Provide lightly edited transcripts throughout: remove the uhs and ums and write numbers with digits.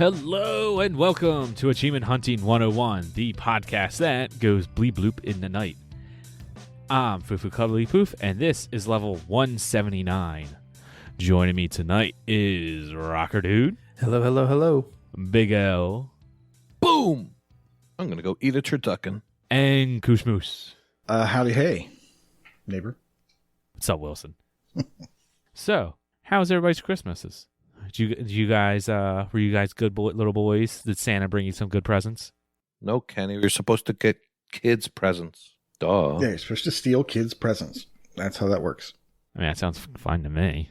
Hello and welcome to Achievement Hunting 101, the podcast that goes bleep bloop in the night. I'm FuFuCuddilyPoof, and this is level 179. Joining me tonight is rawkerdude. Hello, hello, hello. Big L. Boom! I'm going to go eat a turducken. And KooshMoose. Howdy hey, neighbor. What's up, Wilson? So, how's everybody's Christmases? Did you guys, were you guys good little boys? Did Santa bring you some good presents? No, Kenny, you're supposed to get kids' presents. Duh. Yeah, you're supposed to steal kids' presents. That's how that works. I mean, that sounds fine to me.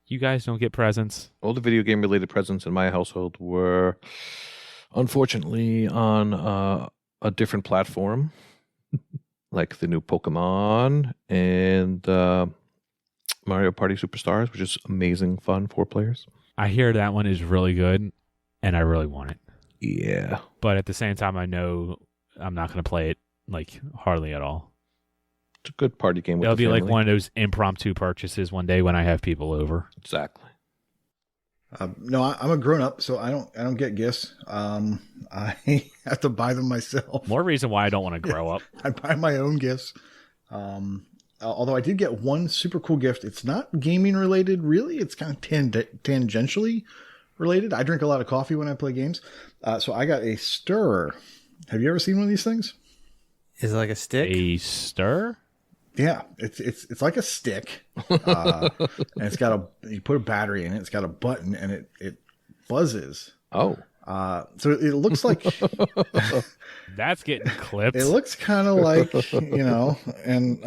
You guys don't get presents? All the video game related presents in my household were unfortunately on a different platform, like the new Pokemon and Mario Party Superstars, which is amazing fun, 4 players. I hear that one is really good, and I really want it. Yeah. But at the same time, I know I'm not going to play it, like, hardly at all. It's a good party game with It'll the be family. like one of those impromptu purchases one day when I have people over. Exactly. No, I'm a grown up, so I don't get gifts. I have to buy them myself. More reason why I don't want to grow up. I buy my own gifts. Although I did get one super cool gift. It's not gaming related, really. It's kind of tangentially related. I drink a lot of coffee when I play games. So I got a stirrer. Have you ever seen one of these things? Is it like a stick? A stir? Yeah, it's like a stick, and it's got you put a battery in it. It's got a button, and it buzzes. Oh. So it looks like That's getting clipped. it looks kind of like, and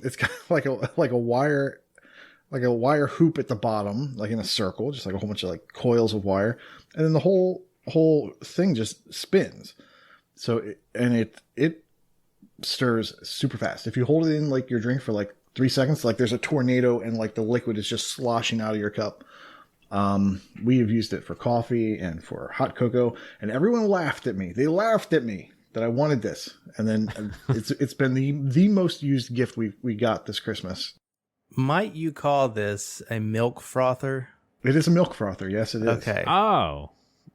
it's kind of like a wire hoop at the bottom, like in a circle, just like a whole bunch of like coils of wire, and then the whole thing just spins. So it stirs super fast. If you hold it in like your drink for like 3 seconds, like there's a tornado and like the liquid is just sloshing out of your cup. We have used it for coffee and for hot cocoa, and everyone laughed at me. They laughed at me that I wanted this, and then it's been the most used gift we got this Christmas. Might you call this a milk frother? It is a milk frother. Yes, it is. Okay. Oh.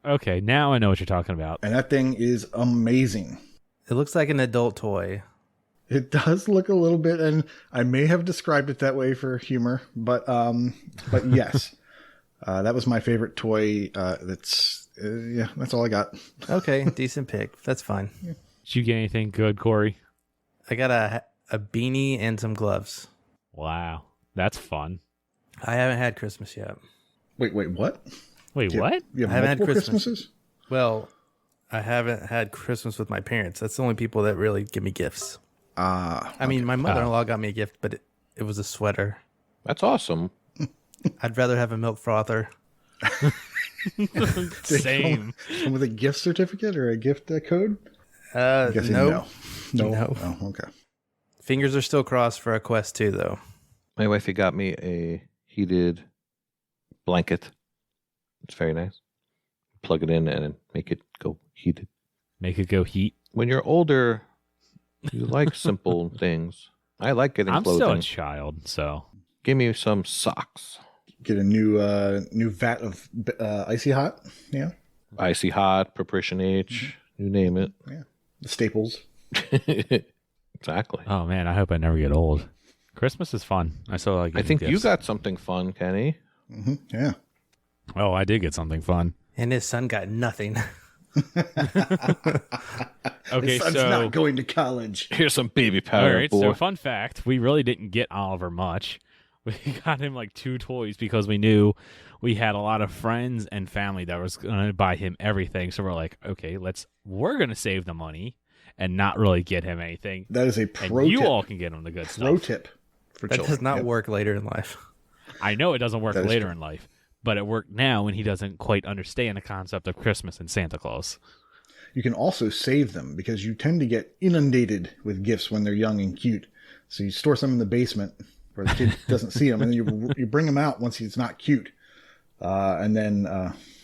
Okay, now I know what you're talking about. And that thing is amazing. It looks like an adult toy. It does look a little bit, and I may have described it that way for humor, but yes, that was my favorite toy. That's all I got. Okay, decent pick. That's fine. Did you get anything good, Corey? I got a beanie and some gloves. Wow, that's fun. I haven't had Christmas yet. Wait, what? Wait, what? You have I haven't had multiple Christmas. Christmases? Well, I haven't had Christmas with my parents. That's the only people that really give me gifts. I mean, my mother-in-law got me a gift, but it was a sweater. That's awesome. I'd rather have a milk frother. Same. Come with a gift certificate or a gift code? No. No. Oh, okay. Fingers are still crossed for a Quest 2, though. My wifey got me a heated blanket. It's very nice. Plug it in and make it go heated. Make it go heat. When you're older, you like simple things. I like getting I'm clothing. still a child, so. Give me some socks. Get a new vat of icy hot. Yeah. Icy Hot, Preparation H, you name it. Yeah. The staples. Exactly. Oh man, I hope I never get old. Christmas is fun. I still like. I think gifts. you got something fun, Kenny. Mm-hmm. Yeah. Oh, I did get something fun. And his son got nothing. Okay, His son's so not going to college. Here's some baby all powder, right. boy. So fun fact: we really didn't get Oliver much. We got him like 2 toys because we knew we had a lot of friends and family that was going to buy him everything. So we're like, okay, we're going to save the money and not really get him anything. That is a And pro you tip. all can get him the good Pro stuff. tip for That children. does not Yep. work later in life. I know it doesn't work That is later true. in life, but it worked now when he doesn't quite understand the concept of Christmas and Santa Claus. You can also save them because you tend to get inundated with gifts when they're young and cute. So you store some in the basement where the kid doesn't see them, and then you bring him out once he's not cute. And then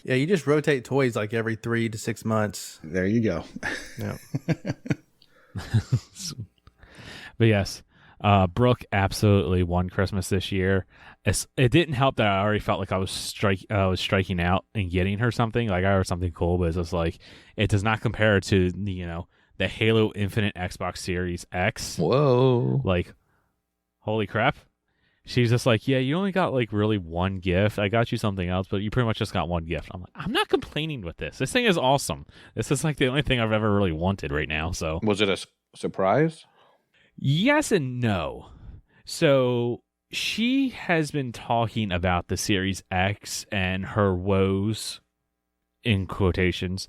Yeah, you just rotate toys like every 3 to 6 months. there you go. Yeah. But yes, Brooke absolutely won Christmas this year. it didn't help that I already felt like I was striking out and getting her something. Like I got her something cool, but it's just like it does not compare to the Halo Infinite Xbox Series X. Whoa! Like, holy crap! She's just like, yeah, you only got like really one gift. I got you something else, but you pretty much just got one gift. I'm like, I'm not complaining with this. This thing is awesome. This is like the only thing I've ever really wanted right now. So was it a surprise? Yes and no. So she has been talking about the Series X and her woes, in quotations,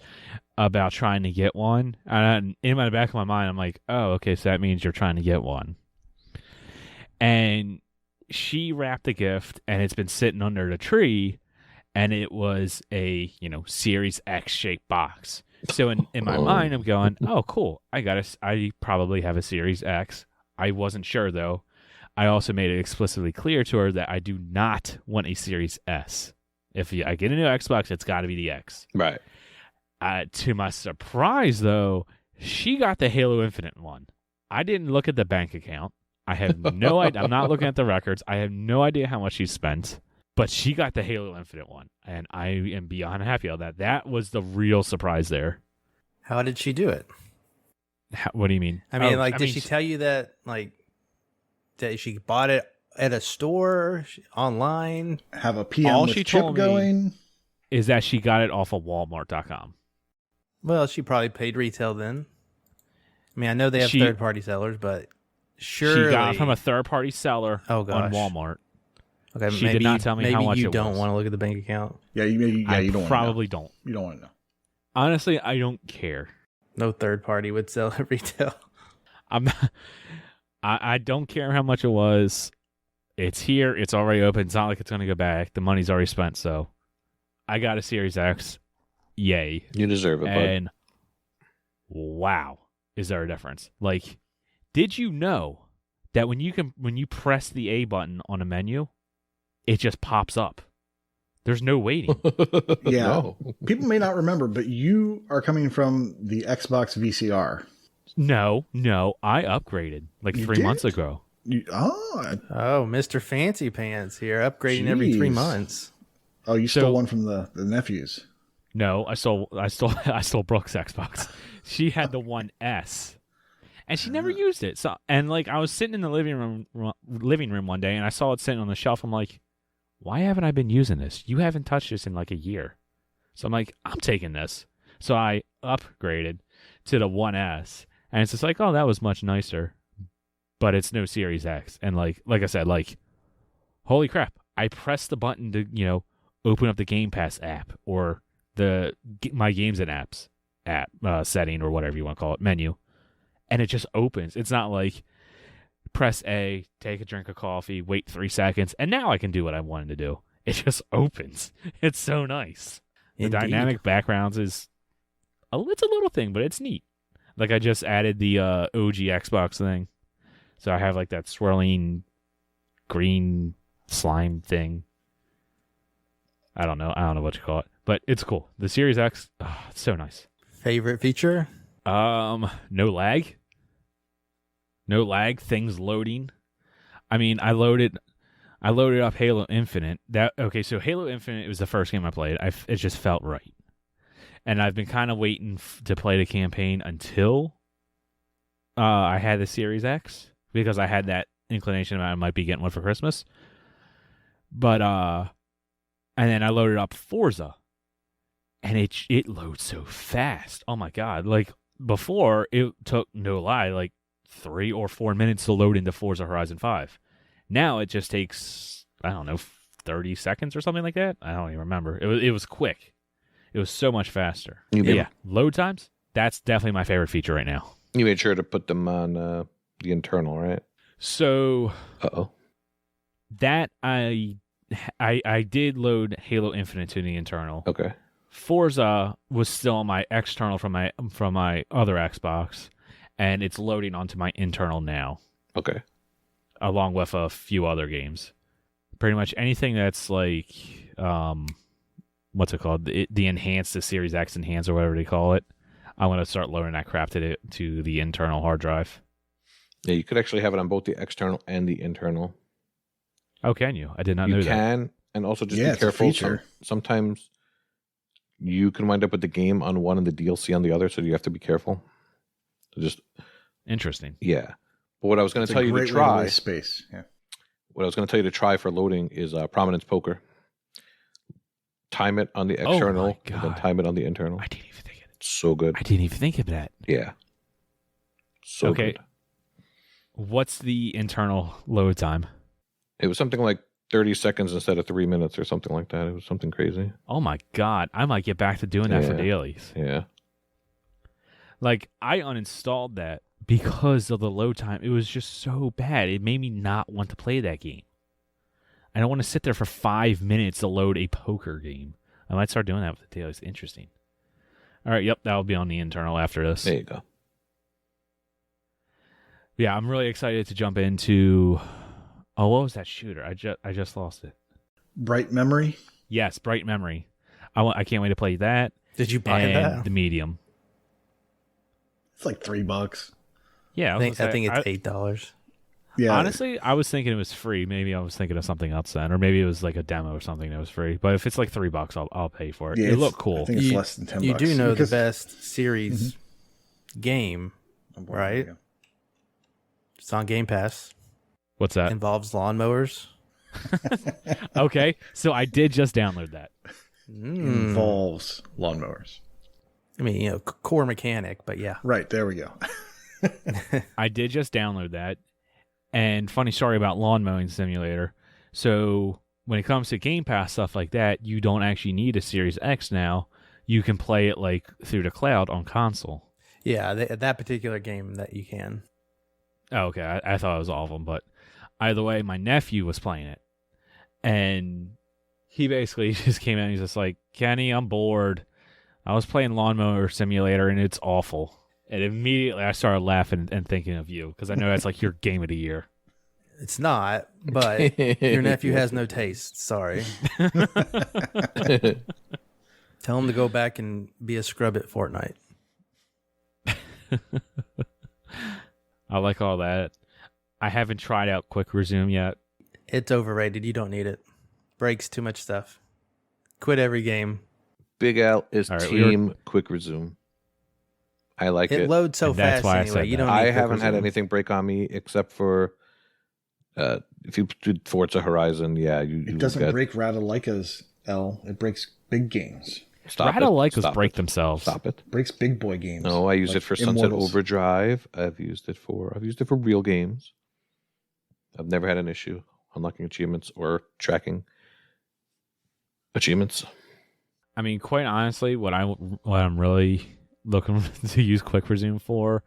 about trying to get one. And in the back of my mind, I'm like, oh, okay, so that means you're trying to get one. And she wrapped the gift, and it's been sitting under the tree, and it was a, Series X shaped box. So in my mind, I'm going, oh, cool. I probably have a Series X. I wasn't sure, though. I also made it explicitly clear to her that I do not want a Series S. If I get a new Xbox, it's got to be the X. Right. To my surprise, though, she got the Halo Infinite one. I didn't look at the bank account. I have no idea. I'm not looking at the records. I have no idea how much she spent. But she got the Halo Infinite one. And I am beyond happy on that. That was the real surprise there. How did she do it? What do you mean? I mean, did she tell you that, that she bought it at a store, online? Have a PM All with she chip told me going? Is that she got it off of Walmart.com. Well, she probably paid retail then. I mean, I know they have third-party sellers, but surely... She got it from a third-party seller on Walmart. Okay, she did not tell me how much it was. Maybe you don't want to look at the bank account. Yeah, you don't. Probably don't. You don't want to know. Honestly, I don't care. No third party would sell at retail. I'm not. I don't care how much it was. It's here. It's already open. It's not like it's going to go back. The money's already spent. So I got a Series X. Yay. You deserve it, and bud. Wow, is there a difference? Like, did you know that when you press the A button on a menu, it just pops up? There's no waiting. Yeah. No. People may not remember, but you are coming from the Xbox VCR. No, I upgraded like You 3 did? months ago. Oh, Mr. Fancy Pants here, upgrading every 3 months. Oh, you stole one from the nephews. No, I stole Brooke's Xbox. She had the One S, and she never used it. So, and like I was sitting in the living room one day, and I saw it sitting on the shelf. I'm like, why haven't I been using this? You haven't touched this in like a year. So I'm like, I'm taking this. So I upgraded to the One S, and it's just like, oh, that was much nicer, but it's no Series X. And like I said, like, holy crap! I pressed the button to open up the Game Pass app or the My Games and Apps app setting or whatever you want to call it, menu, and it just opens. It's not like press A, take a drink of coffee, wait 3 seconds, and now I can do what I wanted to do. It just opens. It's so nice. Indeed. The dynamic backgrounds is it's a little thing, but it's neat. Like I just added the OG Xbox thing, so I have like that swirling green slime thing. I don't know what you call it, but it's cool. The Series X, it's so nice. Favorite feature? No lag. No lag. Things loading. I mean, I loaded up Halo Infinite. So Halo Infinite was the first game I played. It just felt right, and I've been kind of waiting to play the campaign until I had the Series X because I had that inclination that I might be getting one for Christmas. But and then I loaded up Forza, and it loads so fast. Oh my god! Like before, it took, no lie, like 3 or 4 minutes to load into Forza Horizon 5. Now it just takes, I don't know, 30 seconds or something like that. I don't even remember. It was quick. It was so much faster. Yeah, load times. That's definitely my favorite feature right now. You made sure to put them on the internal, right? So, that I did load Halo Infinite to the internal. Okay. Forza was still on my external from my other Xbox, and it's loading onto my internal now. Okay. Along with a few other games. Pretty much anything that's like, what's it called? The enhanced, the Series X enhanced or whatever they call it. I want to start loading that crap to the internal hard drive. Yeah, you could actually have it on both the external and the internal. Oh, can you? I did not You know that. can, and also just Yeah, be it's a careful. feature. Sometimes you can wind up with the game on one and the DLC on the other, so you have to be careful. So just Interesting. yeah. But what I was going It's to a tell you to great way to try, waste space. Yeah. what I was going to tell you to try for loading is Prominence Poker. Time it on the Oh my external, and then God. time it on the internal. I didn't even think of it. It's so good. I didn't even think of that. Yeah. So Okay. good. What's the internal load time? It was something like 30 seconds instead of 3 minutes or something like that. It was something crazy. Oh my God. I might get back to doing that for Yeah. dailies. Yeah. Like, I uninstalled that because of the load time. It was just so bad. It made me not want to play that game. I don't want to sit there for 5 minutes to load a poker game. I might start doing that with the dailies. Interesting. All right. Yep. That'll be on the internal after this. There you go. Yeah. I'm really excited to jump into. Oh, what was that shooter? I just lost it. Bright Memory. Yes. Bright Memory. I can't wait to play that. Did you buy and that? the medium. It's like $3. Yeah. I think it's $8. Yeah. Honestly, I was thinking it was free. Maybe I was thinking of something else then, or maybe it was like a demo or something that was free. But if it's like $3, I'll pay for it. Yeah, It it's- looked cool. I think it's You- less than $10. You do know because- the best series game, Oh, boy, right? there we It's on Game Pass. What's that? Involves lawnmowers. Okay, so I did just download that. go. Involves lawnmowers. I mean, core mechanic, but yeah. Right, there we go. I did just download that. And funny story about lawn mowing simulator. So when it comes to Game Pass stuff like that, you don't actually need a Series X now. You can play it like through the cloud on console. Yeah, that particular game that you can. Oh, okay. I thought it was all of them, but either way, my nephew was playing it, and he basically just came out and he's just like, "Kenny, I'm bored. I was playing Lawnmower Simulator, and it's awful." And immediately I started laughing and thinking of you because I know that's like your game of the year. It's not, but your nephew has no taste. Sorry. Tell him to go back and be a scrub at Fortnite. I like all that. I haven't tried out Quick Resume yet. It's overrated. You don't need it. Breaks too much stuff. Quit every game. Big Al is All right, team quick resume. I like It it. loads so And that's fast why I anyway. said You that. don't. Need I quick haven't had resume. anything break on me except for if you did Forza Horizon. Yeah, you It doesn't got, break Radalaikas, L. It breaks big games. Stop it. Radalaikas Stop break it. themselves. Stop it. Breaks big boy games. No, I use like it for Sunset Immortals. Overdrive. I've used it for real games. I've never had an issue unlocking achievements or tracking achievements. I mean, quite honestly, what I'm really looking to use Quick Resume for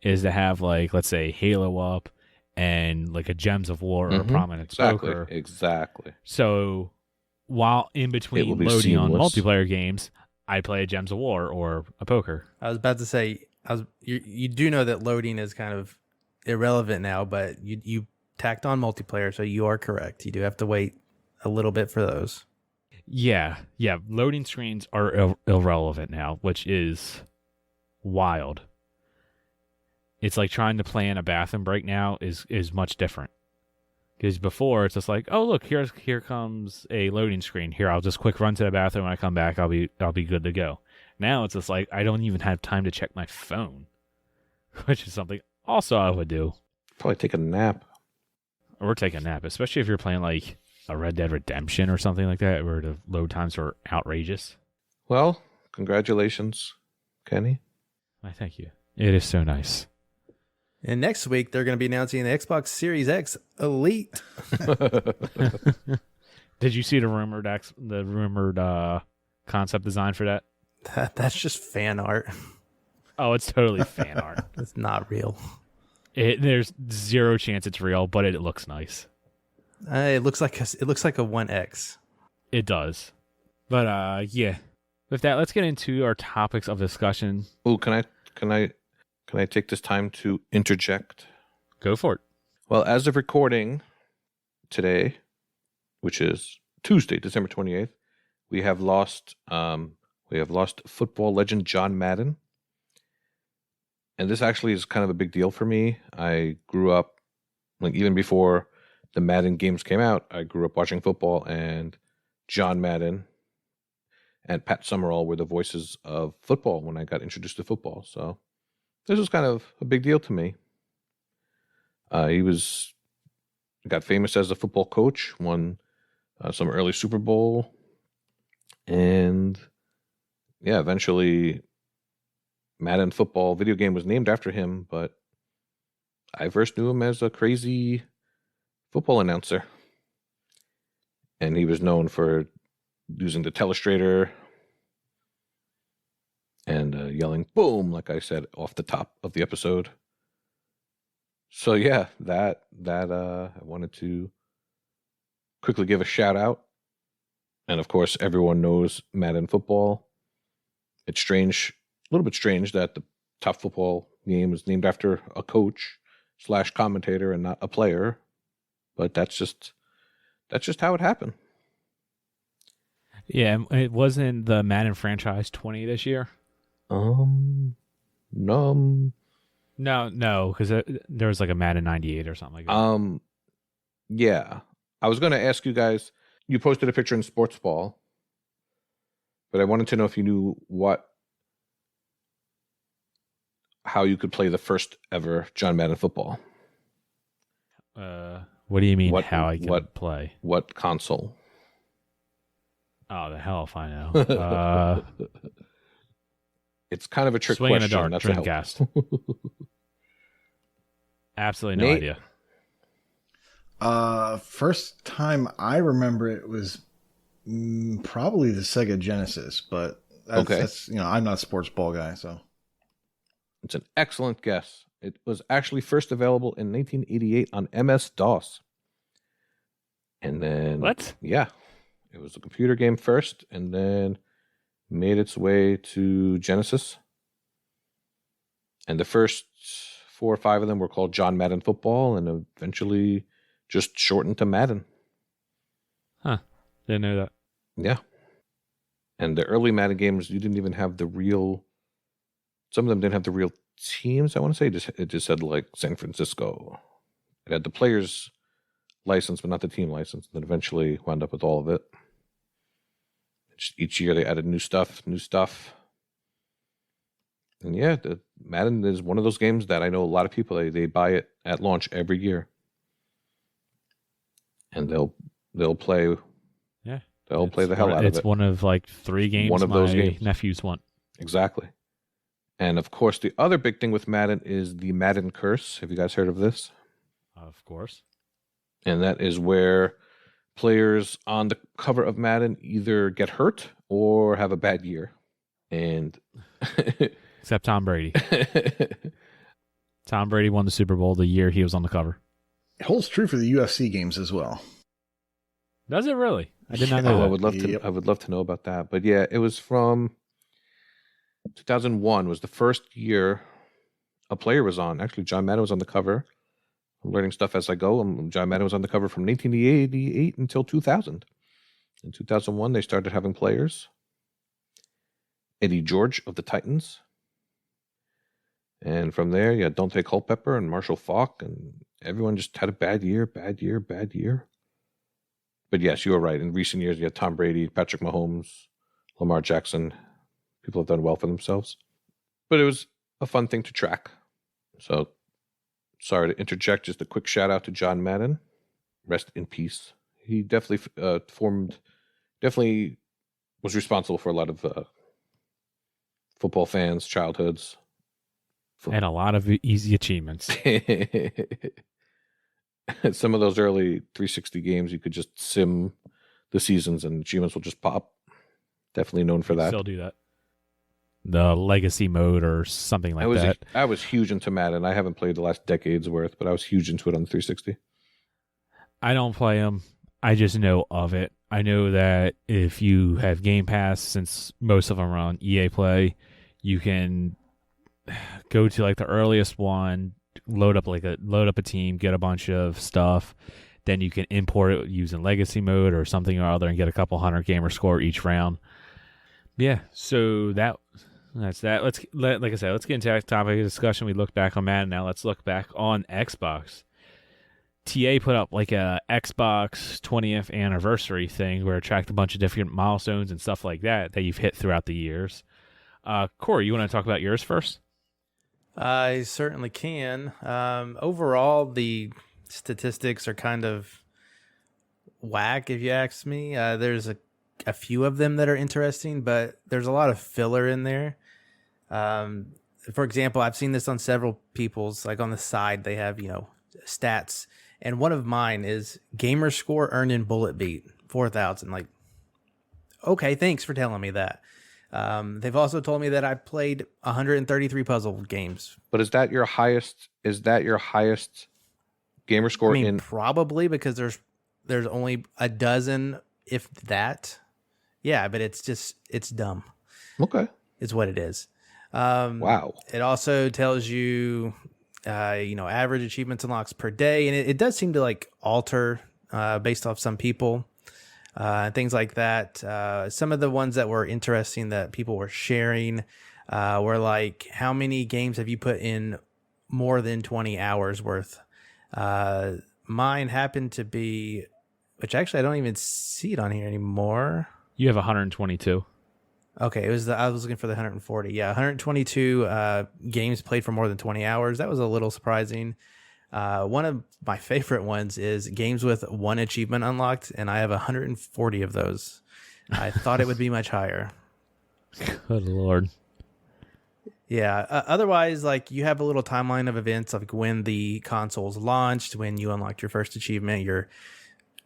is to have, like, let's say Halo up and like a Gems of War or a Prominence Exactly. Poker. Exactly. So while in It will between be loading on seamless. multiplayer games, I play a Gems of War or a poker. I was about to say, you do know that loading is kind of irrelevant now, but you tacked on multiplayer, so you are correct. You do have to wait a little bit for those. Yeah. Loading screens are irrelevant now, which is wild. It's like trying to plan a bathroom break now is much different. Because before it's just like, oh look, here comes a loading screen. Here, I'll just quick run to the bathroom. When I come back, I'll be good to go. Now it's just like I don't even have time to check my phone, which is something also I would do. Probably take a nap. Or take a nap, especially if you're playing like a Red Dead Redemption or something like that, where the load times are outrageous. Well, congratulations, Kenny. I thank you. It is so nice. And next week they're going to be announcing the Xbox Series X Elite. Did you see the rumored concept design for that? That's just fan art. Oh, it's totally fan art. It's not real. There's zero chance it's real, but it looks nice. It looks like a 1X. It does. But yeah. With that, let's get into our topics of discussion. Oh, can I take this time to interject? Go for it. Well, as of recording today, which is Tuesday, December 28th, we have lost football legend John Madden. And this actually is kind of a big deal for me. I grew up, like, even before the Madden games came out, I grew up watching football, and John Madden and Pat Summerall were the voices of football when I got introduced to football. So this was kind of a big deal to me. He got famous as a football coach, won some early Super Bowl, and yeah, eventually Madden football video game was named after him, but I first knew him as a crazy football announcer. And he was known for using the telestrator and yelling boom, like I said, off the top of the episode. So yeah, that I wanted to quickly give a shout out. And of course, everyone knows Madden football. It's strange, a little bit strange that the top football game is named after a coach / commentator and not a player. But that's just how it happened. Yeah, it wasn't the Madden franchise 20 this year. No, because there was like a Madden 98 or something like that. Yeah, I was going to ask you guys. You posted a picture in Sports Ball, but I wanted to know if you knew how you could play the first ever John Madden football. What do you mean? How I can play? What console? Oh, the hell if I know. It's kind of a trick Swing question. in the dark. Dreamcast. Absolutely no idea. First time I remember it was probably the Sega Genesis, but that's I'm not a sports ball guy, so it's an excellent guess. It was actually first available in 1988 on MS-DOS. And then... What? Yeah. It was a computer game first, and then made its way to Genesis. And the first 4 or 5 of them were called John Madden Football, and eventually just shortened to Madden. Huh. Didn't know that. Yeah. And the early Madden games, you didn't even have the real... Some of them didn't have the real teams, I want to say. It just said like San Francisco. It had the players license, but not the team license. And then eventually wound up with all of it. Each year they added new stuff. And yeah, the Madden is one of those games that I know a lot of people, they buy it at launch every year. And they'll play. Yeah. They'll play the hell out of it. It's one of like 3 games one of those games nephews want. Exactly. And of course, the other big thing with Madden is the Madden curse. Have you guys heard of this? Of course. And that is where players on the cover of Madden either get hurt or have a bad year. And except Tom Brady. Tom Brady won the Super Bowl the year he was on the cover. It holds true for the UFC games as well. Does it really? I did not know that. I would love to know about that. But yeah, it was from 2001 was the first year a player was on. Actually, John Madden was on the cover. I'm learning stuff as I go. John Madden was on the cover from 1988 until 2000. In 2001, they started having players. Eddie George of the Titans. And from there, you had Dante Culpepper and Marshall Faulk, and everyone just had a bad year. But yes, you were right. In recent years, you had Tom Brady, Patrick Mahomes, Lamar Jackson. People have done well for themselves. But it was a fun thing to track. So, sorry to interject, just a quick shout out to John Madden. Rest in peace. He definitely was responsible for a lot of football fans' childhoods. And a lot of easy achievements. Some of those early 360 games, you could just sim the seasons and achievements will just pop. Definitely known for that. Still do that. The legacy mode or something like that. I was huge into Madden. I haven't played the last decade's worth, but I was huge into it on the 360. I don't play them. I just know of it. I know that if you have Game Pass, since most of them are on EA Play, you can go to like the earliest one, load up a team, get a bunch of stuff. Then you can import it using legacy mode or something or other and get a couple 100 gamer score each round. Yeah, so that's that. Like I said, let's get into that topic of discussion. We look back on Madden now. Let's look back on Xbox. TA put up like a Xbox 20th anniversary thing where it tracked a bunch of different milestones and stuff like that you've hit throughout the years. Corey, you want to talk about yours first? I certainly can. Overall, the statistics are kind of whack, if you ask me. There's a few of them that are interesting, but there's a lot of filler in there. For example, I've seen this on several people's, like on the side, they have, stats. And one of mine is gamer score earned in Bullet Beat, 4,000. Like, okay, thanks for telling me that. They've also told me that I played 133 puzzle games. But is that your highest? Is that your highest gamer score? I mean, probably, because there's only a dozen, if that. Yeah, but it's dumb. Okay, Is what it is. wow. It also tells you, average achievements unlocks per day, and it does seem to like alter based off some people. Things like that. Some of the ones that were interesting that people were sharing were like, how many games have you put in more than 20 hours worth? Mine happened to be, which actually I don't even see it on here anymore. You have 122. Okay, I was looking for the 140. Yeah, 122 games played for more than 20 hours. That was a little surprising. One of my favorite ones is games with one achievement unlocked, and I have 140 of those. I thought it would be much higher. Good Lord. Yeah. Otherwise, like, you have a little timeline of events, like when the console's launched, when you unlocked your first achievement, your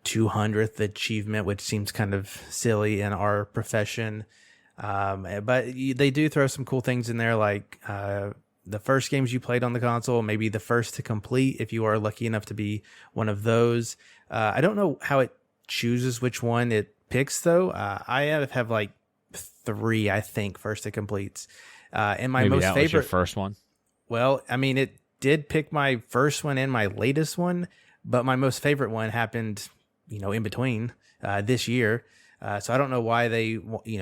200th achievement, which seems kind of silly in our profession. But they do throw some cool things in there, like the first games you played on the console, maybe the first to complete, if you are lucky enough to be one of those. I don't know how it chooses which one it picks, though. I have like 3, I think, first to completes. And my Maybe most that favorite, was your first one. well, I mean, it did pick my first one and my latest one, but my most favorite one happened, in between this year. So I don't know why they,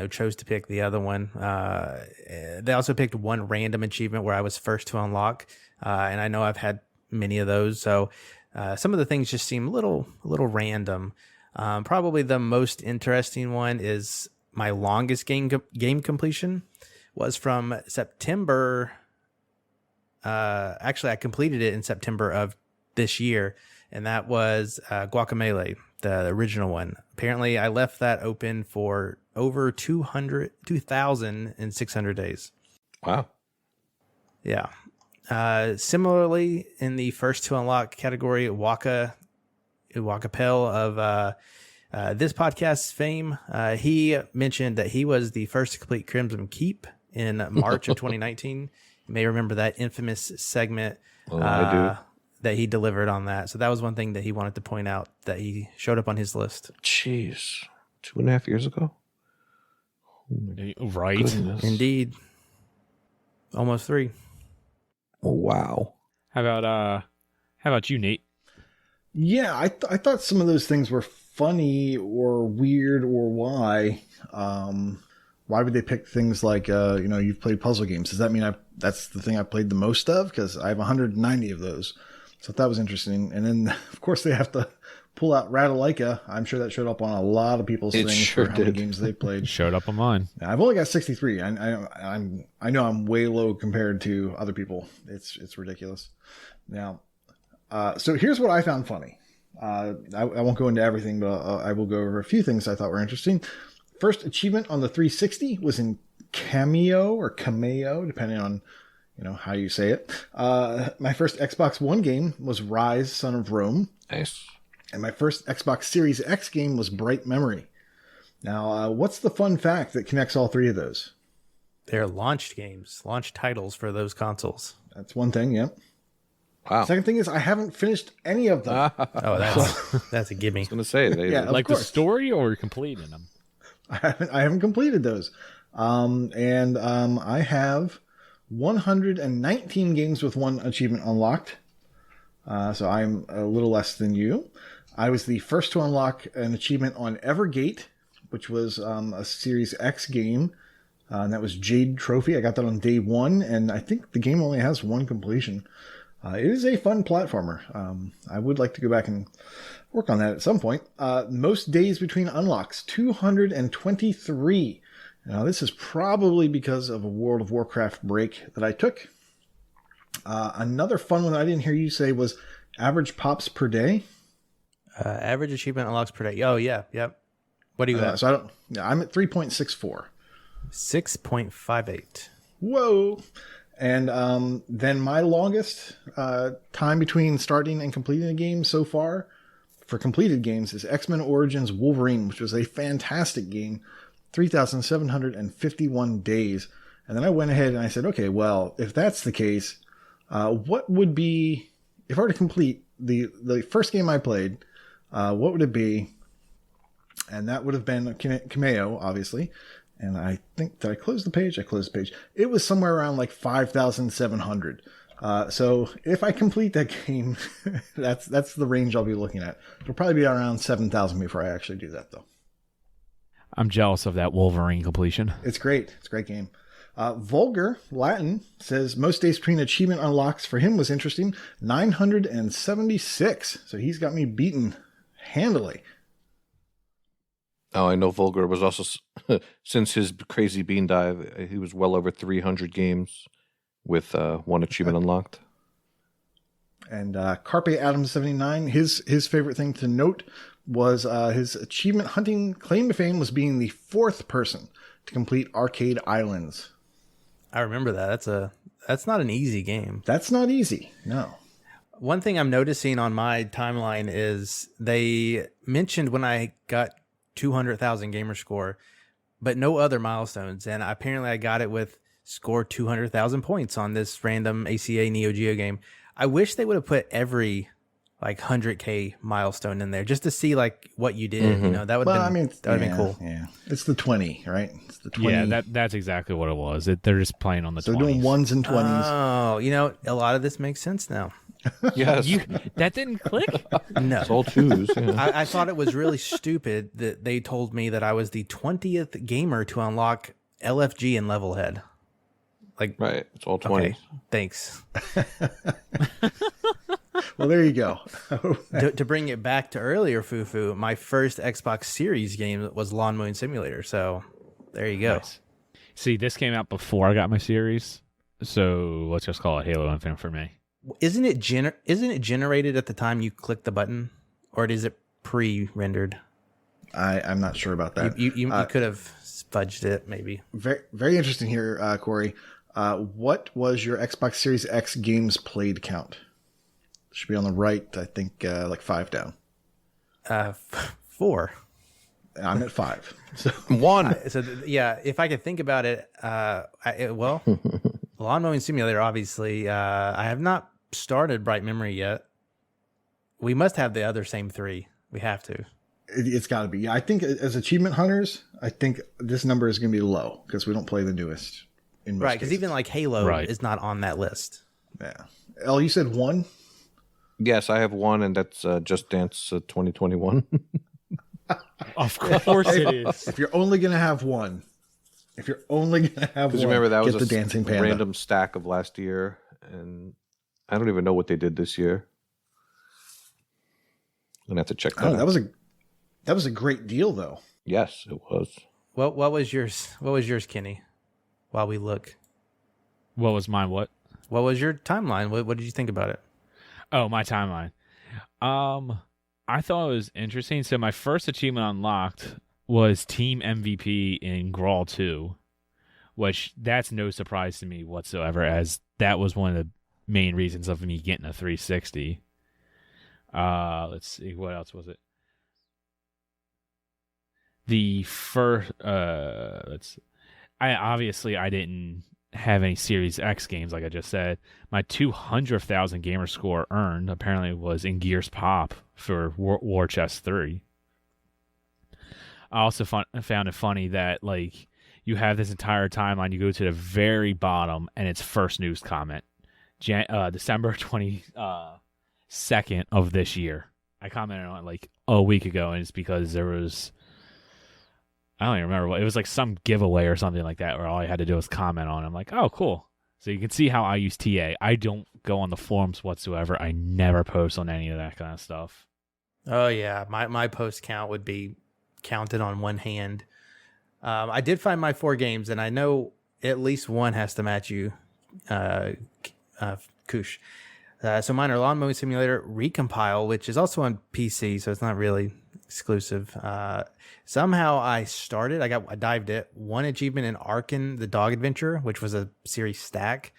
chose to pick the other one. They also picked one random achievement where I was first to unlock, and I know I've had many of those. So some of the things just seem a little random. Probably the most interesting one is my longest game completion was from September. Actually, I completed it in September of this year, and that was Guacamelee, the original one. Apparently, I left that open for over 2,600 days. Wow. Yeah. Similarly, in the first to unlock category, Wakapeil of this podcast's fame, he mentioned that he was the first to complete Crimson Keep in March of 2019. You may remember that infamous segment. I do. That he delivered on that. So that was one thing that he wanted to point out that he showed up on his list. Jeez. 2.5 years ago? Right. Goodness. Indeed. Almost 3. Oh, wow. How about you, Nate? Yeah, I thought some of those things were funny or weird, or why. Why would they pick things like, you've played puzzle games? Does that mean that's the thing I've played the most of? Because I have 190 of those. So that was interesting. And then, of course, they have to pull out Ratalaika. I'm sure that showed up on a lot of people's things sure for how many did. games they played. Showed up on mine. I've only got 63. I know I'm way low compared to other people. It's ridiculous. Now, so here's what I found funny. I won't go into everything, but I will go over a few things I thought were interesting. First achievement on the 360 was in Cameo, depending on how you say it. My first Xbox One game was Rise, Son of Rome. Nice. And my first Xbox Series X game was Bright Memory. Now, what's the fun fact that connects all 3 of those? They're launch games, launch titles for those consoles. That's one thing, yep. Wow. Second thing is I haven't finished any of them. Oh, that's a gimme. I was going to say, Yeah, of Like the course. story or completing them? I haven't completed those. I have 119 games with 1 achievement unlocked. So I'm a little less than you. I was the first to unlock an achievement on Evergate, which was a Series X game. And that was Jade Trophy. I got that on day 1, and I think the game only has 1 completion. It is a fun platformer. I would like to go back and work on that at some point. Most days between unlocks, 223. Now, this is probably because of a World of Warcraft break that I took. Another fun one I didn't hear you say was average pops per day. Average achievement unlocks per day. Oh, yeah. Yep. What do you got? So I'm at 3.64. 6.58. Whoa. And then my longest time between starting and completing a game so far for completed games is X-Men Origins Wolverine, which was a fantastic game, 3,751 days. And then I went ahead and I said, okay, well, if that's the case, what would be, if I were to complete the first game I played, what would it be? And that would have been Cameo, obviously. And I think, did I close the page? I closed the page. It was somewhere around like 5,700. So if I complete that game, that's the range I'll be looking at. It'll probably be around 7,000 before I actually do that, though. I'm jealous of that Wolverine completion. It's great. It's a great game. Vulgar Latin says most days between achievement unlocks for him was interesting. 976. So he's got me beaten handily. Oh, I know Vulgar was also, since his crazy bean dive, he was well over 300 games with one achievement unlocked. And Carpe Adam 79, his favorite thing to note was his achievement hunting claim to fame was being the fourth person to complete Arcade Islands. I remember that. That's not an easy game. That's not easy. No. One thing I'm noticing on my timeline is they mentioned when I got 200,000 gamer score, but no other milestones. And apparently I got it with score 200,000 points on this random ACA Neo Geo game. I wish they would have put every like 100K milestone in there just to see like what you did. Mm-hmm. You know, that would have been cool. Yeah. It's the 20, right? It's the 20. Yeah, that's exactly what it was. They're just playing on the 20s. They're doing ones and 20s. Oh, you know, a lot of this makes sense now. Yes. That didn't click? No. It's all twos. Yeah. I thought it was really stupid that they told me that I was the 20th gamer to unlock LFG and Level Head. Like, Right. It's all 20s. okay, thanks. Well, there you go. To bring it back to earlier, Fufu, my first Xbox Series game was Lawn Mowing Simulator. So there you go. Nice. See, this came out before I got my series, so let's just call it Halo Infinite for me. Isn't it generated at the time you click the button, or is it pre-rendered? I'm not sure about that. You could have fudged it, maybe. Very, very interesting here, Corey. What was your Xbox Series X games played count? Should be on the right, I think, like 5 down. 4. I'm at 5. So 1. So yeah, if I could think about it, well, Lawn Mowing Simulator, obviously. I have not started Bright Memory yet. We must have the other same 3. We have to. It's got to be. I think as achievement hunters, I think this number is going to be low because we don't play the newest. In most Right, because even like Halo Right. is not on that list. Yeah. El, you said 1? Yes, I have 1, and that's Just Dance 2021. Of course it is. If you're only going to have 1, Because one, remember, that was get the dancing panda. random stack of last year, and I don't even know what they did this year. I'm going to have to check that Oh, out. that was a great deal, though. Yes, it was. What was yours? What was yours, Kenny? While we look, What was mine? What? what was your timeline? What did you think about it? Oh, my timeline. I thought it was interesting. So my first achievement unlocked was Team MVP in Grawl 2, which that's no surprise to me whatsoever, as that was one of the main reasons of me getting a 360. Let's see, what else was it? The first, I didn't have any Series X games, like I just said. My 200,000 gamer score earned apparently was in Gears Pop for War Chest 3. I also found it funny that like you have this entire timeline, you go to the very bottom, and it's first news comment, December 22nd of this year. I commented on it like a week ago, and it's because there was, I don't even remember what it was, like some giveaway or something like that, where all I had to do was comment on it. I'm like, oh, cool. So you can see how I use TA. I don't go on the forums whatsoever. I never post on any of that kind of stuff. Oh yeah, my post count would be counted on one hand. I did find my 4 games, and I know at least one has to match you, Koosh. So mine are Lawn Mowing Simulator, Recompile, which is also on PC, so it's not really exclusive. Somehow I dived it. 1 achievement in Arkin, the Dog Adventure, which was a series stack.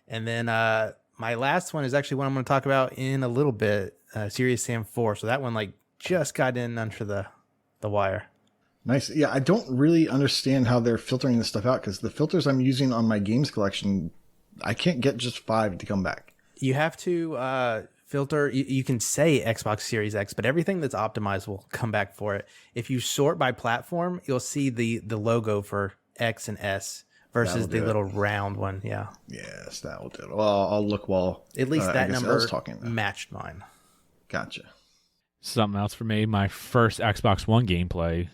And then my last one is actually one I'm going to talk about in a little bit, Serious Sam 4. So that one just got in under the wire. Nice. Yeah, I don't really understand how they're filtering this stuff out, because the filters I'm using on my games collection, I can't get just 5 to come back. You have to filter. You can say Xbox Series X, but everything that's optimized will come back for it. If you sort by platform, you'll see the logo for X and S versus the little round one. Yeah. Yes, that will do it. Well, I'll look while at least that number talking, matched mine. Gotcha. Something else for me. My first Xbox One gameplay.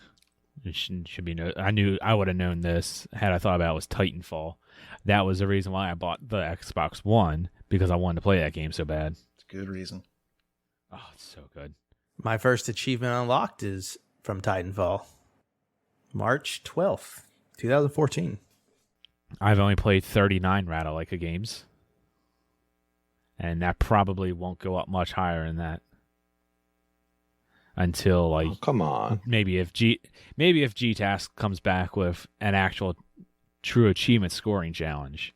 It should be. I knew I would have known this had I thought about it, was Titanfall. That was the reason why I bought the Xbox One, because I wanted to play that game so bad. It's a good reason. Oh, it's so good. My first achievement unlocked is from Titanfall. March 12th, 2014. I've only played 39 Ratalaika games, and that probably won't go up much higher than that until come on. Maybe if G-Task comes back with an actual True Achievement scoring challenge,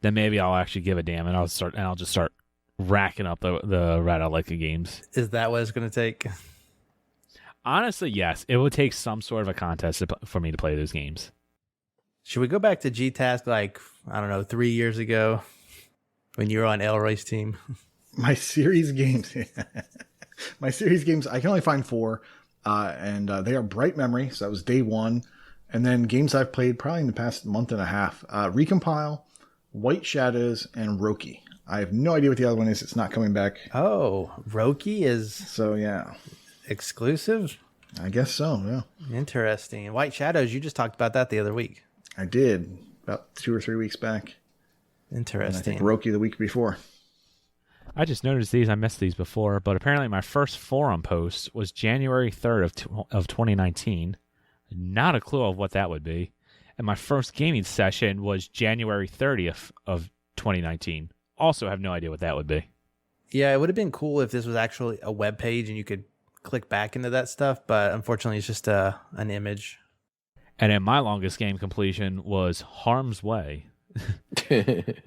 then maybe I'll actually give a damn, and I'll just start racking up the Ratalaika games. Is that what it's going to take? Honestly, yes. It would take some sort of a contest for me to play those games. Should we go back to G-Task 3 years ago when you were on Elroy's team? My series games. My series games, I can only find 4, and they are Bright Memory, so that was day 1, and then games I've played probably in the past month and a half. Recompile, White Shadows, and Roki. I have no idea what the other one is. It's not coming back. Oh, Roki is exclusive? I guess so, yeah. Interesting. White Shadows, you just talked about that the other week. I did, about 2 or 3 weeks back. Interesting. And I think Roki the week before. I just noticed these. I missed these before, but apparently my first forum post was January 3rd of 2019. Not a clue of what that would be. And my first gaming session was January 30th of 2019. Also have no idea what that would be. Yeah, it would have been cool if this was actually a web page and you could click back into that stuff, but unfortunately it's just an image. And then my longest game completion was Harm's Way.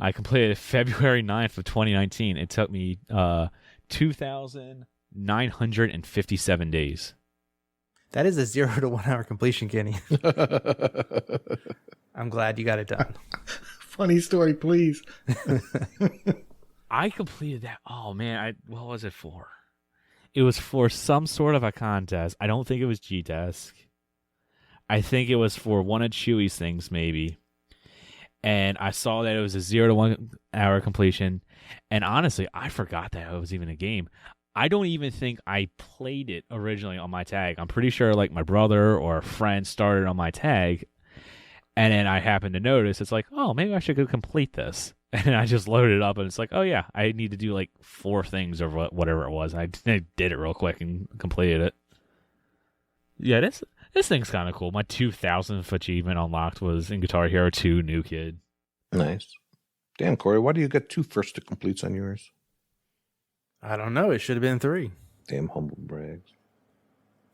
I completed it February 9th of 2019. It took me 2,957 days. That is a 0 to 1 hour completion, Kenny. I'm glad you got it done. Funny story, please. I completed that. Oh, man. What was it for? It was for some sort of a contest. I don't think it was G-Task. I think it was for one of Chewy's things, maybe. And I saw that it was a 0 to 1 hour completion. And honestly, I forgot that it was even a game. I don't even think I played it originally on my tag. I'm pretty sure my brother or a friend started on my tag. And then I happened to notice, it's oh, maybe I should go complete this. And I just loaded it up and it's oh yeah, I need to do 4 things or whatever it was. And I did it real quick and completed it. Yeah, this thing's kind of cool. My 2,000th achievement unlocked was in Guitar Hero 2 New Kid. Nice. Damn, Corey, why do you get 2 first to completes on yours? I don't know. It should have been 3. Damn humble brags.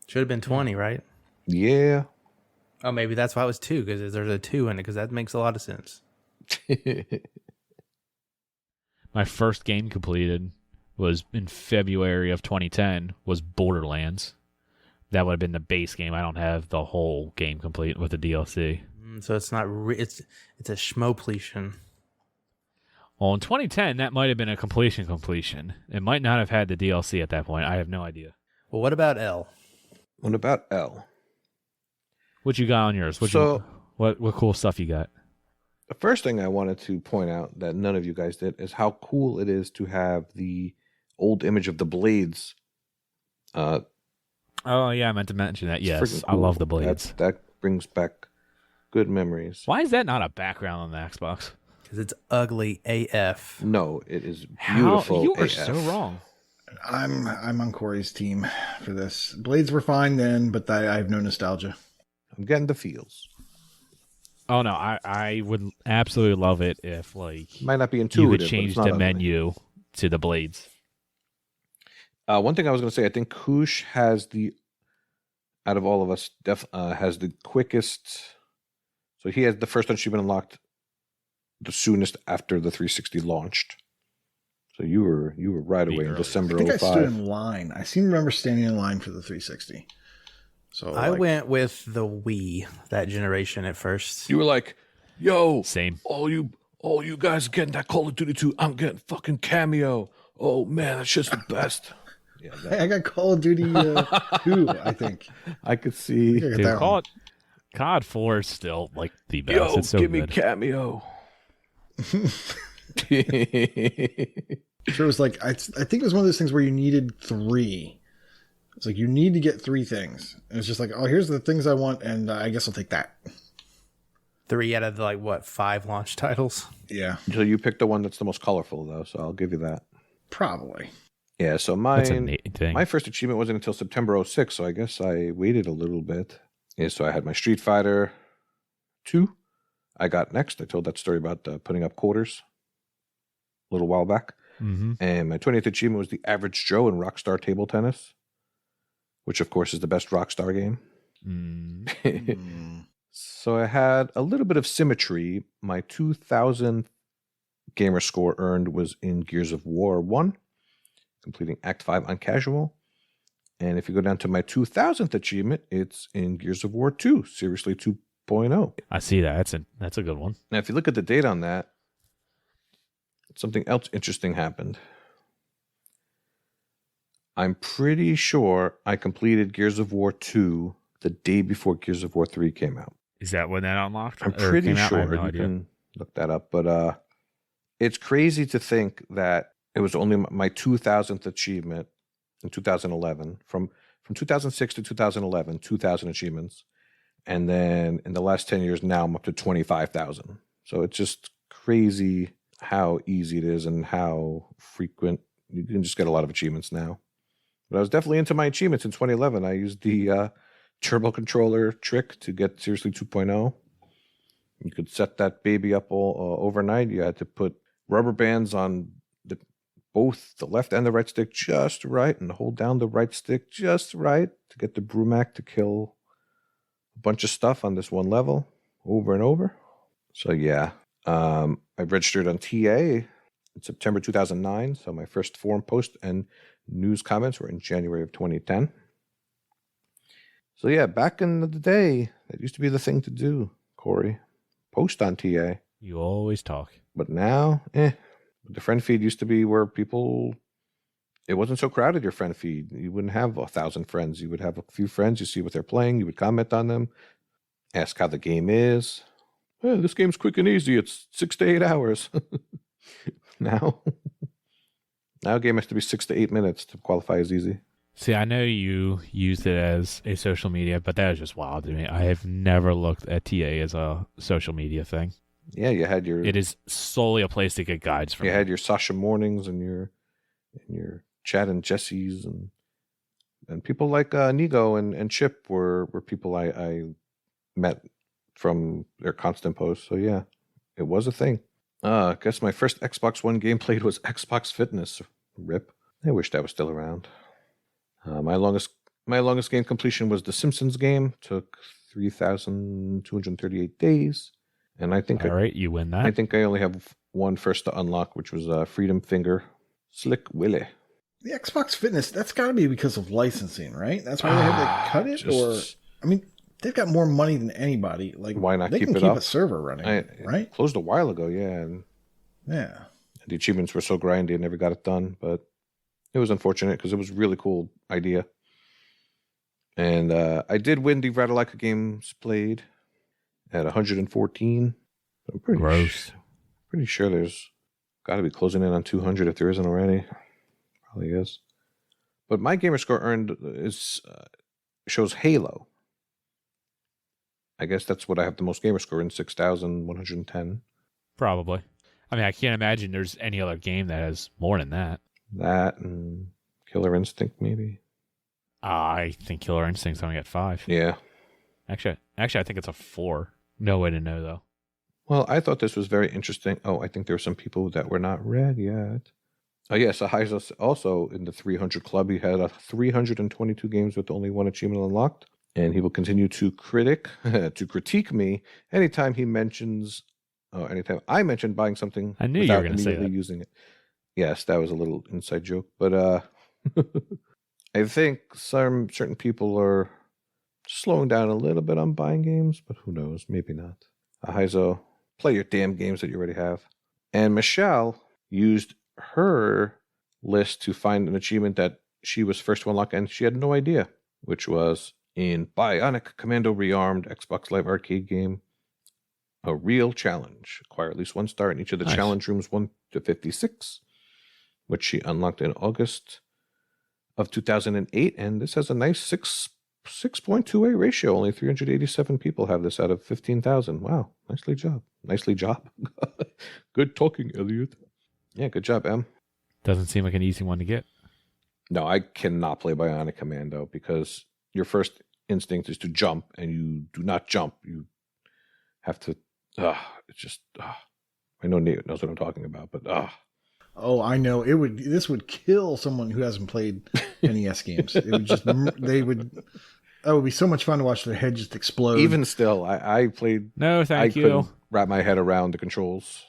Should have been 20, right? Yeah. Oh, maybe that's why it was 2, because there's a 2 in it, because that makes a lot of sense. My first game completed was in February of 2010, was Borderlands. That would have been the base game. I don't have the whole game complete with the DLC. So it's not. It's a schmopletion. Well, in 2010, that might have been a completion. It might not have had the DLC at that point. I have no idea. Well, what about L? What about L? What you got on yours? What cool stuff you got? The first thing I wanted to point out that none of you guys did is how cool it is to have the old image of the blades. Oh, yeah, I meant to mention that. Yes, Cool. I love the blades. That brings back good memories. Why is that not a background on the Xbox? Because because it's ugly AF. No, it is How beautiful. you are AF. so wrong. I'm on Corey's team for this. Blades were fine then, but I have no nostalgia. I'm getting the feels. Oh no, I would absolutely love it if like Might not be you intuitive. could change but the it's not ugly. menu to the blades. One thing I was going to say, I think Koosh has out of all of us, has the quickest. So he has the first achievement unlocked the soonest after the 360 launched. So you were right away in early. December I think I 05. stood in line. I seem to remember standing in line for the 360. So I went with the Wii that generation at first. You were like, "Yo, Same. all you guys are getting that Call of Duty 2. I'm getting fucking Cameo. Oh man, that's just the best." Yeah, I got Call of Duty 2, I think. I could see. I got Dude, that one. COD 4 is still like the best. Yo, It's so give good. me Cameo. So it was like, I think it was one of those things where you needed 3. It's like, you need to get 3 things. And it's just like, oh, here's the things I want, and I guess I'll take that. 3 out of the 5 launch titles. Yeah, So you picked the one that's the most colorful, though. So I'll give you that. probably. Yeah. So That's a mine. neat thing. My first achievement wasn't until September 06, so I guess I waited a little bit. Yeah, so I had my Street Fighter 2. I got next. I told that story about putting up quarters a little while back. Mm-hmm. And my 20th achievement was the Average Joe in Rockstar Table Tennis, which, of course, is the best Rockstar game. Mm. So I had a little bit of symmetry. My 2000 gamer score earned was in Gears of War 1, completing Act 5 on casual. And if you go down to my 2000th achievement, it's in Gears of War 2, Seriously 2.0. I see that. That's a good one. Now, if you look at the date on that, something else interesting happened. I'm pretty sure I completed Gears of War 2 the day before Gears of War 3 came out. Is that when that unlocked? I'm or pretty came out? I have sure. no You idea. can look that up. But it's crazy to think that it was only my 2000th achievement in 2011. From 2006 to 2011, 2,000 achievements. And then in the last 10 years now, I'm up to 25,000. So it's just crazy how easy it is and how frequent. You can just get a lot of achievements now. But I was definitely into my achievements in 2011. I used the turbo controller trick to get Seriously 2.0. You could set that baby up all overnight. You had to put rubber bands on both the left and the right stick just right and hold down the right stick just right to get the Brumac to kill a bunch of stuff on this one level over and over. So yeah, I registered on TA in September 2009. So my first forum post and news comments were in January of 2010. So yeah, back in the day, that used to be the thing to do, Corey. Post on TA. You always talk. But now, the friend feed used to be where it wasn't so crowded, your friend feed. You wouldn't have 1,000 friends. You would have a few friends. You see what they're playing. You would comment on them. Ask how the game is. This game's quick and easy. It's 6 to 8 hours. Now a game has to be 6 to 8 minutes to qualify as easy. See, I know you used it as a social media, but that is just wild to me. I have never looked at TA as a social media thing. Yeah, you had your It is solely a place to get guides from. you had your Sasha Mornings and your Chad and Jesse's and people like Inigo and Chip were people I met from their constant posts. So yeah, it was a thing. I guess my first Xbox One game played was Xbox Fitness. RIP. I wish that was still around. My longest game completion was the Simpsons game. Took 3,238 days. And I think All right, you win that. I think I only have one first to unlock, which was Freedom Finger. Slick Willy. The Xbox Fitness, that's got to be because of licensing, right? That's why they had to cut it? I mean, they've got more money than anybody. Like, Why not they keep can it keep up? a server running, right? Closed a while ago, yeah. And Yeah. the achievements were so grindy, I never got it done. But it was unfortunate because it was a really cool idea. And I did win the Ratalaika Games Played at 114. I'm pretty sure there's got to be closing in on 200 if there isn't already. Probably is. But my gamer score earned shows Halo. I guess that's what I have the most gamer score in, 6,110. Probably. I mean, I can't imagine there's any other game that has more than that. That and Killer Instinct, maybe. I think Killer Instinct's only at 5. Yeah. Actually, I think it's a 4. No way to know, though. Well, I thought this was very interesting. Oh, I think there were some people that were not read yet. Oh, yeah, so Heiser also in the 300 club. He had 322 games with only 1 achievement unlocked. And he will continue to critique me anytime he mentions, anytime I mention buying something I knew you were without going to say immediately that. using it. Yes, that was a little inside joke. But I think certain people are slowing down a little bit on buying games, but who knows? Maybe not. Heizo, play your damn games that you already have. And Michelle used her list to find an achievement that she was first to unlock, and she had no idea, which was in Bionic Commando Rearmed Xbox Live Arcade game, a real challenge. Acquire at least 1 star in each of the challenge rooms 1 to 56, which she unlocked in August of 2008. And this has a nice 6.28 ratio. Only 387 people have this out of 15,000. Wow, nicely job. Good talking, Elliot. Yeah, good job, Em. Doesn't seem like an easy one to get. No, I cannot play Bionic Commando because your first instinct is to jump, and you do not jump. You have to. It's just. I know Nate knows what I'm talking about, but. Oh, I know. This would kill someone who hasn't played NES games. It would just. It would be so much fun to watch their head just explode. Even still, I played. No, thank you. Couldn't wrap my head around the controls.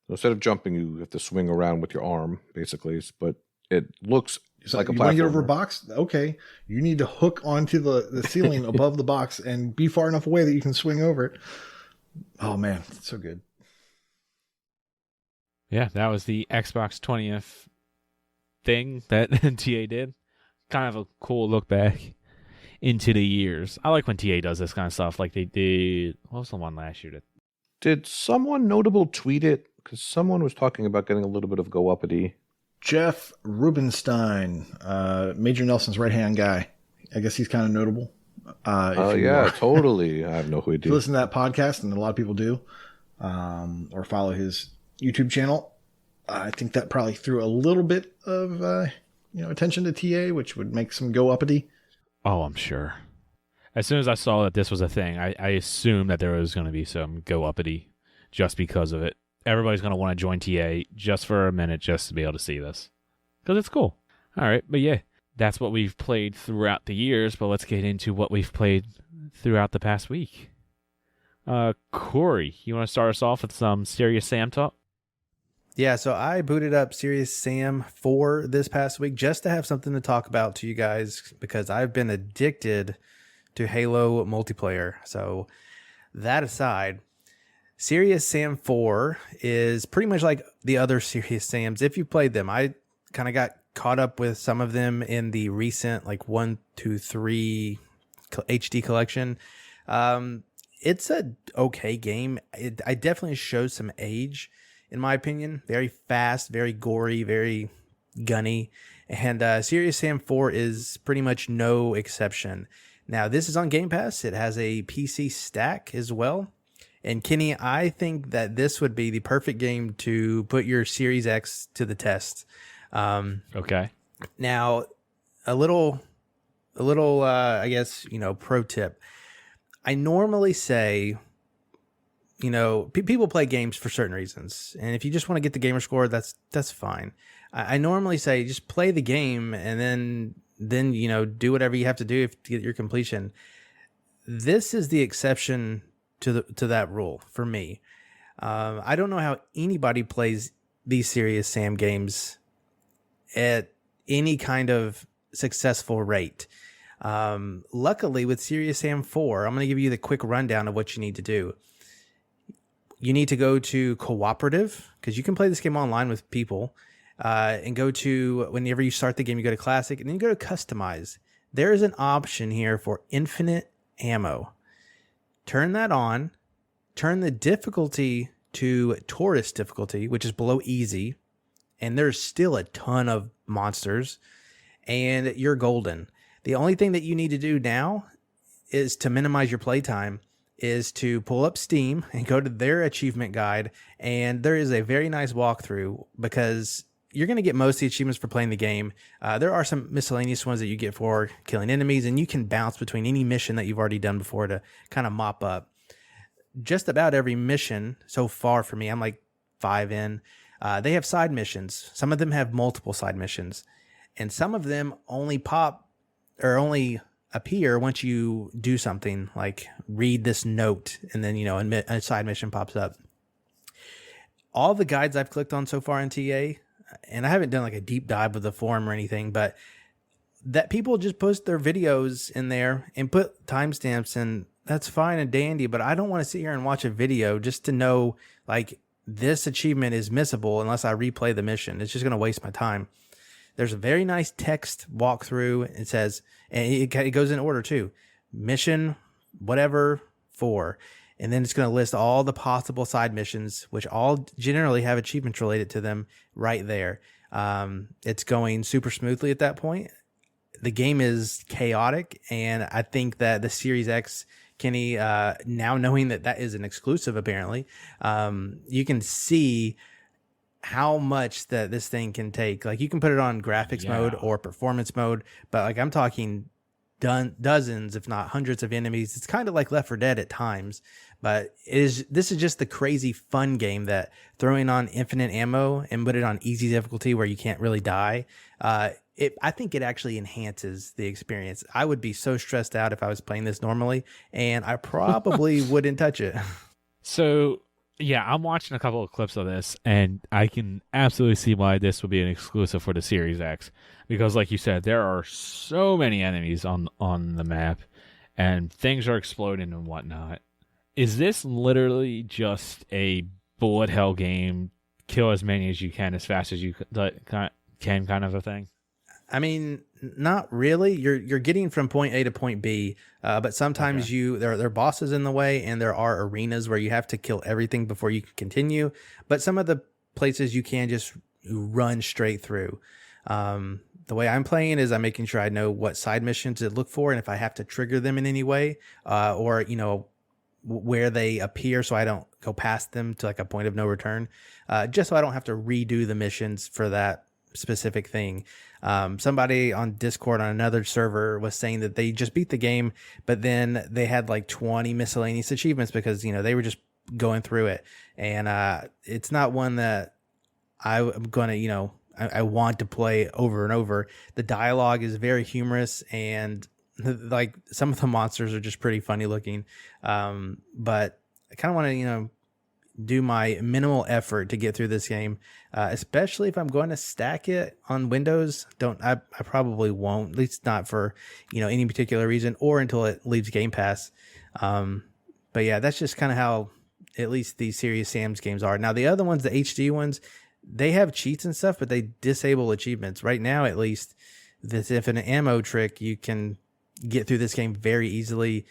So instead of jumping, you have to swing around with your arm, basically. But it looks like a platformer. You want to get over a box? Okay. You need to hook onto the ceiling above the box and be far enough away that you can swing over it. Oh, man. It's so good. Yeah, that was the Xbox 20th thing that TA did. Kind of a cool look back into the years. I like when TA does this kind of stuff. Like they did. What was the one last year? Did someone notable tweet it? Because someone was talking about getting a little bit of go uppity. Jeff Rubenstein, Major Nelson's right-hand guy. I guess he's kind of notable. Oh, yeah, totally. I have no idea. If you listen to that podcast, and a lot of people do, or follow his YouTube channel, I think that probably threw a little bit of attention to TA, which would make some go uppity. Oh, I'm sure. As soon as I saw that this was a thing, I assumed that there was going to be some go uppity just because of it. Everybody's going to want to join TA just for a minute just to be able to see this. Because it's cool. All right, but yeah, that's what we've played throughout the years, but let's get into what we've played throughout the past week. Corey, you want to start us off with some Serious Sam talk? Yeah, so I booted up Serious Sam 4 this past week just to have something to talk about to you guys because I've been addicted to Halo multiplayer. So that aside, Serious Sam 4 is pretty much like the other Serious Sams. If you played them, I kind of got caught up with some of them in the recent 1, 2, 3 HD collection. It's a okay game. I definitely shows some age, in my opinion. Very fast, very gory, very gunny. And Serious Sam 4 is pretty much no exception. Now, this is on Game Pass. It has a PC stack as well. And Kenny, I think that this would be the perfect game to put your Series X to the test. Okay. Now, a little, I guess, pro tip. I normally say, people play games for certain reasons. And if you just want to get the gamer score, that's fine. I normally say just play the game and then do whatever you have to do to get your completion. This is the exception to that rule for me. I don't know how anybody plays these Serious Sam games at any kind of successful rate. Luckily, with Serious Sam 4, I'm going to give you the quick rundown of what you need to do. You need to go to cooperative because you can play this game online with people. And go to, whenever you start the game, you go to classic and then you go to customize. There is an option here for infinite ammo. Turn that on. Turn the difficulty to tourist difficulty, which is below easy. And there's still a ton of monsters. And you're golden. The only thing that you need to do now is to minimize your playtime is to pull up Steam and go to their achievement guide. And there is a very nice walkthrough because you're going to get most of the achievements for playing the game. There are some miscellaneous ones that you get for killing enemies, and you can bounce between any mission that you've already done before to kind of mop up. Just about every mission so far for me, I'm like 5 in, they have side missions. Some of them have multiple side missions, and some of them only pop or only appear once you do something like read this note, and then, a side mission pops up. All the guides I've clicked on so far in TA, and I haven't done like a deep dive with the forum or anything, but that people just post their videos in there and put timestamps, and that's fine and dandy, but I don't want to sit here and watch a video just to know like this achievement is missable unless I replay the mission. It's just going to waste my time. There's a very nice text walkthrough. It says, and it goes in order too, mission, whatever, 4. And then it's going to list all the possible side missions, which all generally have achievements related to them right there. It's going super smoothly at that point. The game is chaotic, and I think that the Series X, Kenny, now knowing that is an exclusive, apparently, you can see how much that this thing can take. Like, you can put it on graphics mode or performance mode, but like I'm talking dozens, if not hundreds of enemies. It's kind of like Left 4 Dead at times, but this is just the crazy fun game that throwing on infinite ammo and put it on easy difficulty where you can't really die. I think it actually enhances the experience. I would be so stressed out if I was playing this normally, and I probably wouldn't touch it. So, yeah, I'm watching a couple of clips of this, and I can absolutely see why this would be an exclusive for the Series X. Because, like you said, there are so many enemies on the map, and things are exploding and whatnot. Is this literally just a bullet hell game, kill as many as you can as fast as you can kind of a thing? I mean, not really. You're getting from point A to point B, but sometimes there are bosses in the way, and there are arenas where you have to kill everything before you can continue. But some of the places you can just run straight through. The way I'm playing is I'm making sure I know what side missions to look for, and if I have to trigger them in any way, or where they appear, so I don't go past them to like a point of no return, just so I don't have to redo the missions for that specific thing. Somebody on Discord on another server was saying that they just beat the game, but then they had like 20 miscellaneous achievements because they were just going through it, and it's not one that I'm gonna I want to play over and over. The dialogue is very humorous, and like some of the monsters are just pretty funny looking, but I kind of want to do my minimal effort to get through this game, especially if I'm going to stack it on Windows. I probably won't, at least not for any particular reason, or until it leaves Game Pass. But yeah, that's just kind of how at least these Serious Sam's games are. Now the other ones, the HD ones, they have cheats and stuff, but they disable achievements. Right now, at least, this infinite ammo trick, you can get through this game very easily.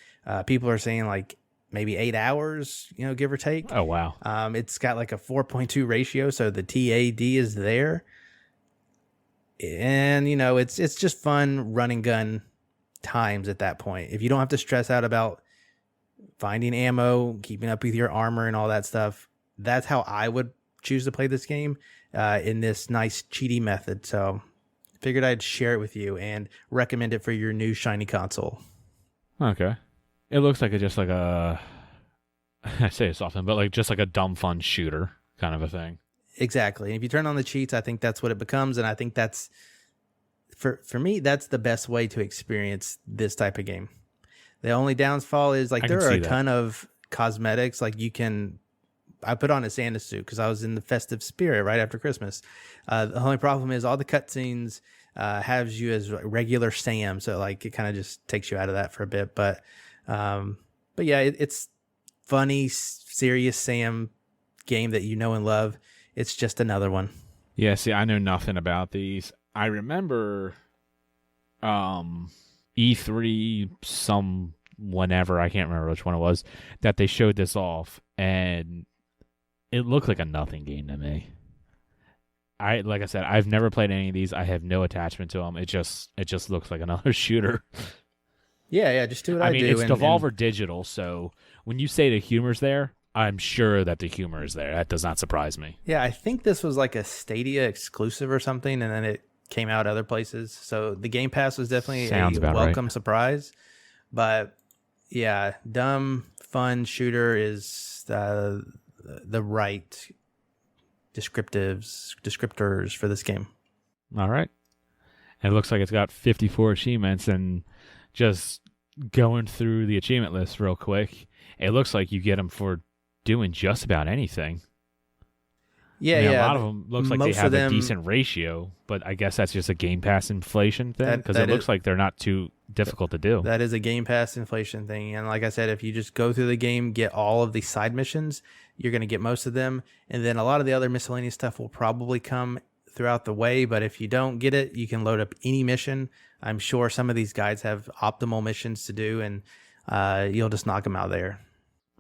People are saying like maybe 8 hours, give or take. Oh, wow. It's got like a 4.2 ratio, so the TAD is there. And, it's just fun run and gun times at that point. If you don't have to stress out about finding ammo, keeping up with your armor and all that stuff, that's how I would choose to play this game, in this nice cheaty method. So figured I'd share it with you and recommend it for your new shiny console. Okay. It looks like it's just like a, I say this often, but like just like a dumb fun shooter kind of a thing. Exactly. And if you turn on the cheats, I think that's what it becomes. And I think that's, for me, that's the best way to experience this type of game. The only downfall is like there are a ton of cosmetics. Like I put on a Santa suit because I was in the festive spirit right after Christmas. The only problem is all the cutscenes has you as regular Sam. So like it kind of just takes you out of that for a bit. But yeah, it's funny, serious Sam game that you know and love. It's just another one. Yeah, see, I know nothing about these. I remember E3 whenever, I can't remember which one it was, that they showed this off, and it looked like a nothing game to me. Like I said, I've never played any of these. I have no attachment to them. It just looks like another shooter. Yeah, just do what I mean, do. it's and Devolver Digital, so when you say the humor's there, I'm sure that the humor is there. That does not surprise me. yeah, I think this was like a Stadia exclusive or something, and then it came out other places. So the Game Pass was definitely Sounds a about welcome right. surprise. But yeah, dumb, fun shooter is the right descriptors for this game. All right. And it looks like it's got 54 achievements, and just going through the achievement list real quick, it looks like you get them for doing just about anything. Yeah, I mean, yeah. a lot of them looks like they most of have a them- decent ratio, but I guess that's just a Game Pass inflation thing because that it looks is- like they're not too difficult to do. That is a Game Pass inflation thing. And like I said, if you just go through the game, get all of the side missions, you're going to get most of them. And then a lot of the other miscellaneous stuff will probably come throughout the way. But if you don't get it, you can load up any mission. I'm sure some of these guys have optimal missions to do, and you'll just knock them out there.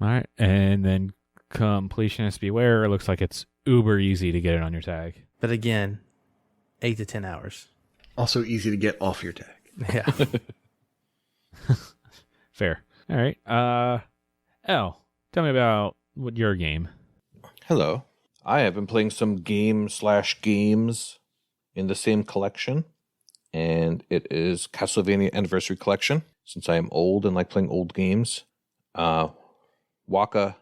All right. And then Completionist Beware, it looks like it's uber easy to get it on your tag. But again, 8 to 10 hours. Also easy to get off your tag. Yeah. Fair. All right. Elle, tell me about your game. Hello. I have been playing some games in the same collection, and it is Castlevania Anniversary Collection. Since I am old and like playing old games, Waka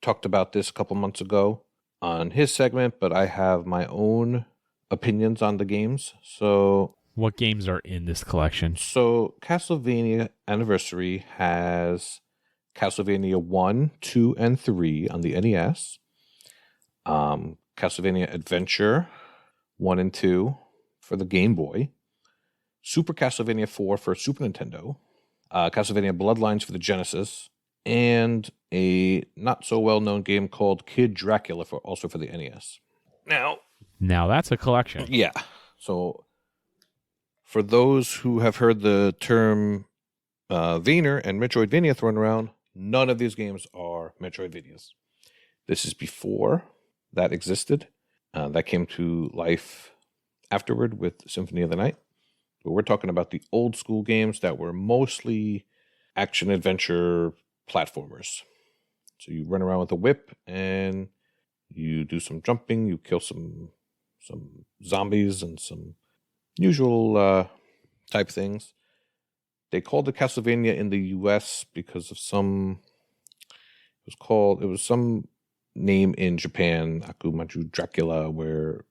talked about this a couple months ago on his segment, but I have my own opinions on the games. So What games are in this collection? Castlevania Anniversary has Castlevania 1, 2, and 3 on the NES. Castlevania Adventure 1 and 2 for the Game Boy. Super Castlevania 4 for Super Nintendo. Castlevania Bloodlines for the Genesis. And a not so well known game called Kid Dracula also for the NES. Now that's a collection. Yeah. So for those who have heard the term Wiener and Metroidvania thrown around, none of these games are Metroidvanias. This is before that existed. That came to life afterward with Symphony of the Night. But we're talking about the old school games that were mostly action adventure platformers. So you run around with a whip and you do some jumping, you kill some zombies and some usual type things. They called it Castlevania in the US because of it was some name in Japan, Akumaju Dracula, where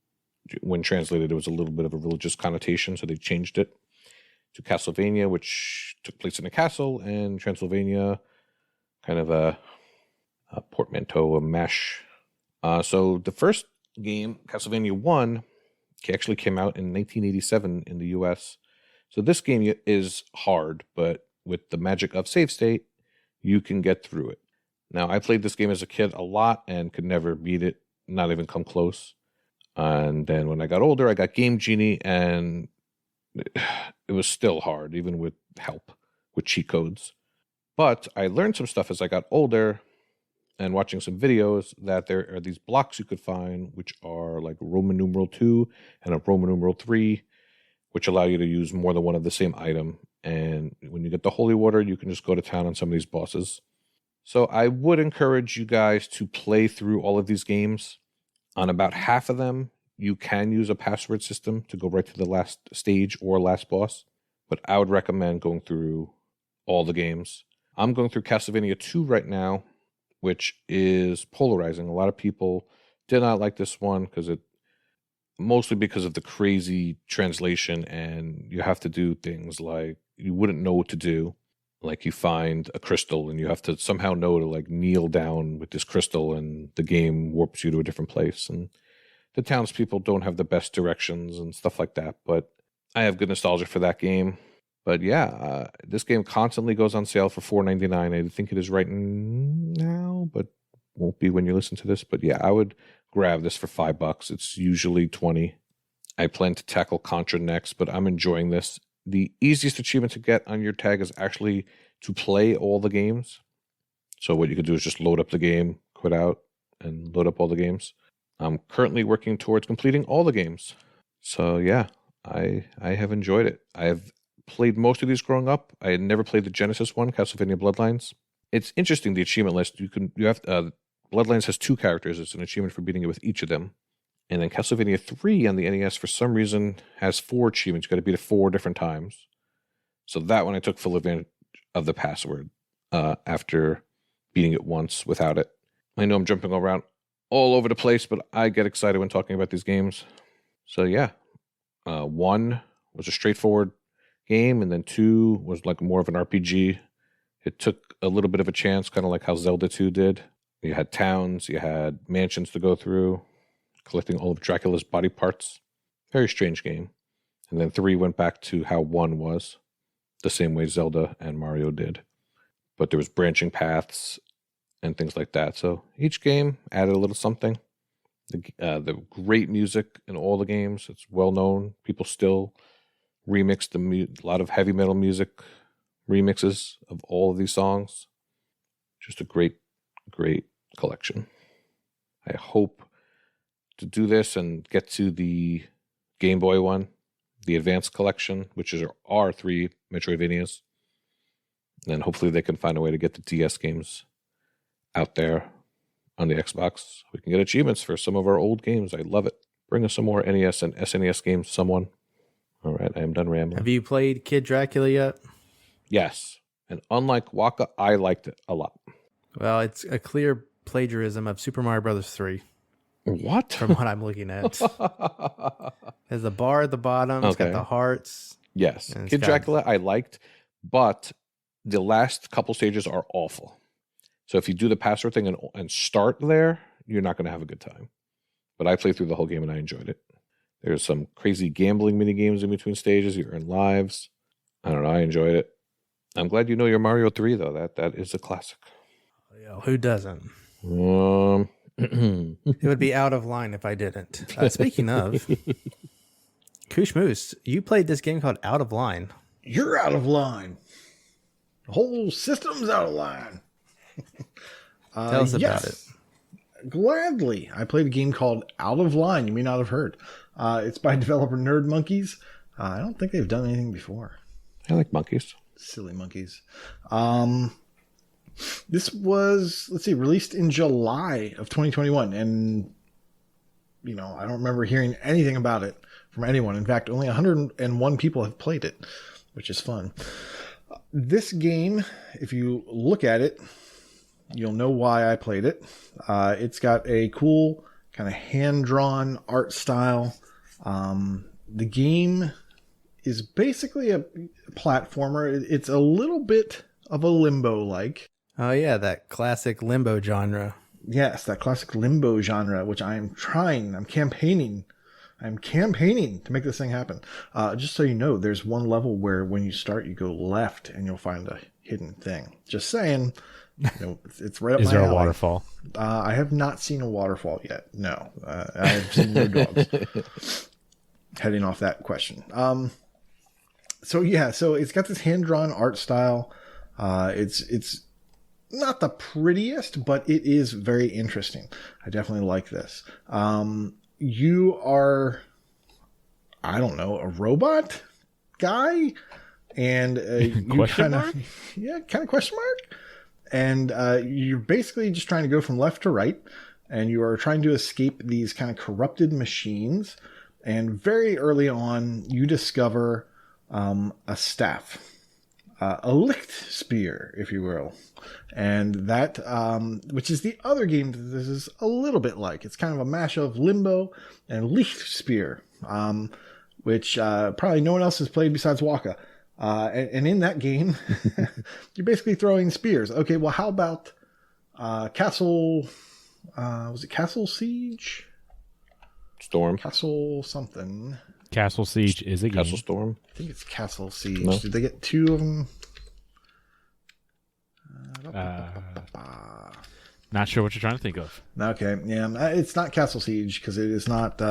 when translated it was a little bit of a religious connotation, so they changed it to Castlevania, which took place in a castle, and Transylvania, kind of a portmanteau, a mesh. So the first game, Castlevania 1, actually came out in 1987 in the US. So this game is hard, but with the magic of save state, you can get through it. Now, I played this game as a kid a lot and could never beat it, not even come close. And then when I got older, I got Game Genie, and it was still hard, even with help, with cheat codes. But I learned some stuff as I got older and watching some videos that there are these blocks you could find, which are like Roman numeral 2 and a Roman numeral 3, which allow you to use more than one of the same item. And when you get the holy water, you can just go to town on some of these bosses. So I would encourage you guys to play through all of these games. On about half of them, you can use a password system to go right to the last stage or last boss. But I would recommend going through all the games. I'm going through Castlevania 2 right now, which is polarizing. A lot of people did not like this one mostly because of the crazy translation, and you have to do things like you wouldn't know what to do. Like you find a crystal and you have to somehow know to like kneel down with this crystal, and the game warps you to a different place. And the townspeople don't have the best directions and stuff like that. But I have good nostalgia for that game. But yeah, this game constantly goes on sale for $4.99. I think it is right now, but won't be when you listen to this. But yeah, I would grab this for $5. It's usually $20. I plan to tackle Contra next, but I'm enjoying this. The easiest achievement to get on your tag is actually to play all the games. So what you could do is just load up the game, quit out, and load up all the games. I'm currently working towards completing all the games. So yeah, I have enjoyed it. I have played most of these growing up. I had never played the Genesis one, Castlevania Bloodlines. It's interesting, the achievement list. Bloodlines has 2 characters. It's an achievement for beating it with each of them. And then Castlevania 3 on the NES, for some reason, has 4 achievements. You got to beat it 4 different times. So that one I took full advantage of the password after beating it once without it. I know I'm jumping around all over the place, but I get excited when talking about these games. So yeah, 1 was a straightforward game, and then 2 was like more of an RPG. It took a little bit of a chance, kind of like how Zelda 2 did. You had towns, you had mansions to go through, collecting all of Dracula's body parts. Very strange game. And then 3 went back to how 1 was, the same way Zelda and Mario did. But there was branching paths and things like that. So each game added a little something. The great music in all the games. It's well known. People still remix a lot of heavy metal music remixes of all of these songs. Just a great, great collection. I hope to do this and get to the Game Boy one, the Advanced Collection, which is our 3 Metroidvanias. And then hopefully they can find a way to get the DS games out there on the Xbox. We can get achievements for some of our old games. I love it. Bring us some more NES and SNES games, someone. All right, I am done rambling. Have you played Kid Dracula yet? Yes. And unlike Waka, I liked it a lot. Well, it's a clear plagiarism of Super Mario Brothers 3. What? From what I'm looking at. There's a bar at the bottom. It's got the hearts. Yes. Kid Dracula I liked, but the last couple stages are awful. So if you do the password thing and start there, you're not going to have a good time. But I played through the whole game and I enjoyed it. There's some crazy gambling mini games in between stages. You earn lives. I don't know. I enjoyed it. I'm glad you know your Mario 3, though. That is a classic. Yeah, who doesn't? It would be out of line if I didn't. Speaking of, KooshMoose, you played this game called Out of Line. You're out of line. The whole system's out of line. Tell us about it. Gladly. I played a game called Out of Line. You may not have heard. It's by developer Nerd Monkeys. I don't think they've done anything before. I like monkeys. Silly monkeys. This was, released in July of 2021. And, I don't remember hearing anything about it from anyone. In fact, only 101 people have played it, which is fun. This game, if you look at it, you'll know why I played it. It's got a cool kind of hand-drawn art style. The game is basically a platformer. It's a little bit of a Limbo-like. Oh, yeah, that classic Limbo genre. Yes, that classic Limbo genre, which I'm campaigning to make this thing happen. Just so you know, there's one level where when you start, you go left and you'll find a hidden thing. Just saying. It's right up my alley. Is there a waterfall? I have not seen a waterfall yet. No, I have seen no dogs. Heading off that question. So it's got this hand-drawn art style. It's not the prettiest, but it is very interesting. I definitely like this. You are, I don't know, a robot guy, and you kind of question mark. And you're basically just trying to go from left to right, and you are trying to escape these kind of corrupted machines. And very early on, you discover a staff, a licht spear, if you will. And that, which is the other game that this is a little bit like. It's kind of a mash of Limbo and licht spear, which probably no one else has played besides Waka. And in that game, you're basically throwing spears. Okay, well, how about Castle... was it Castle Siege? Storm. Castle something. Castle Siege is a game. Castle Storm. I think it's Castle Siege. No. Did they get 2 of them? Not sure what you're trying to think of. Okay, yeah, it's not Castle Siege because it is not...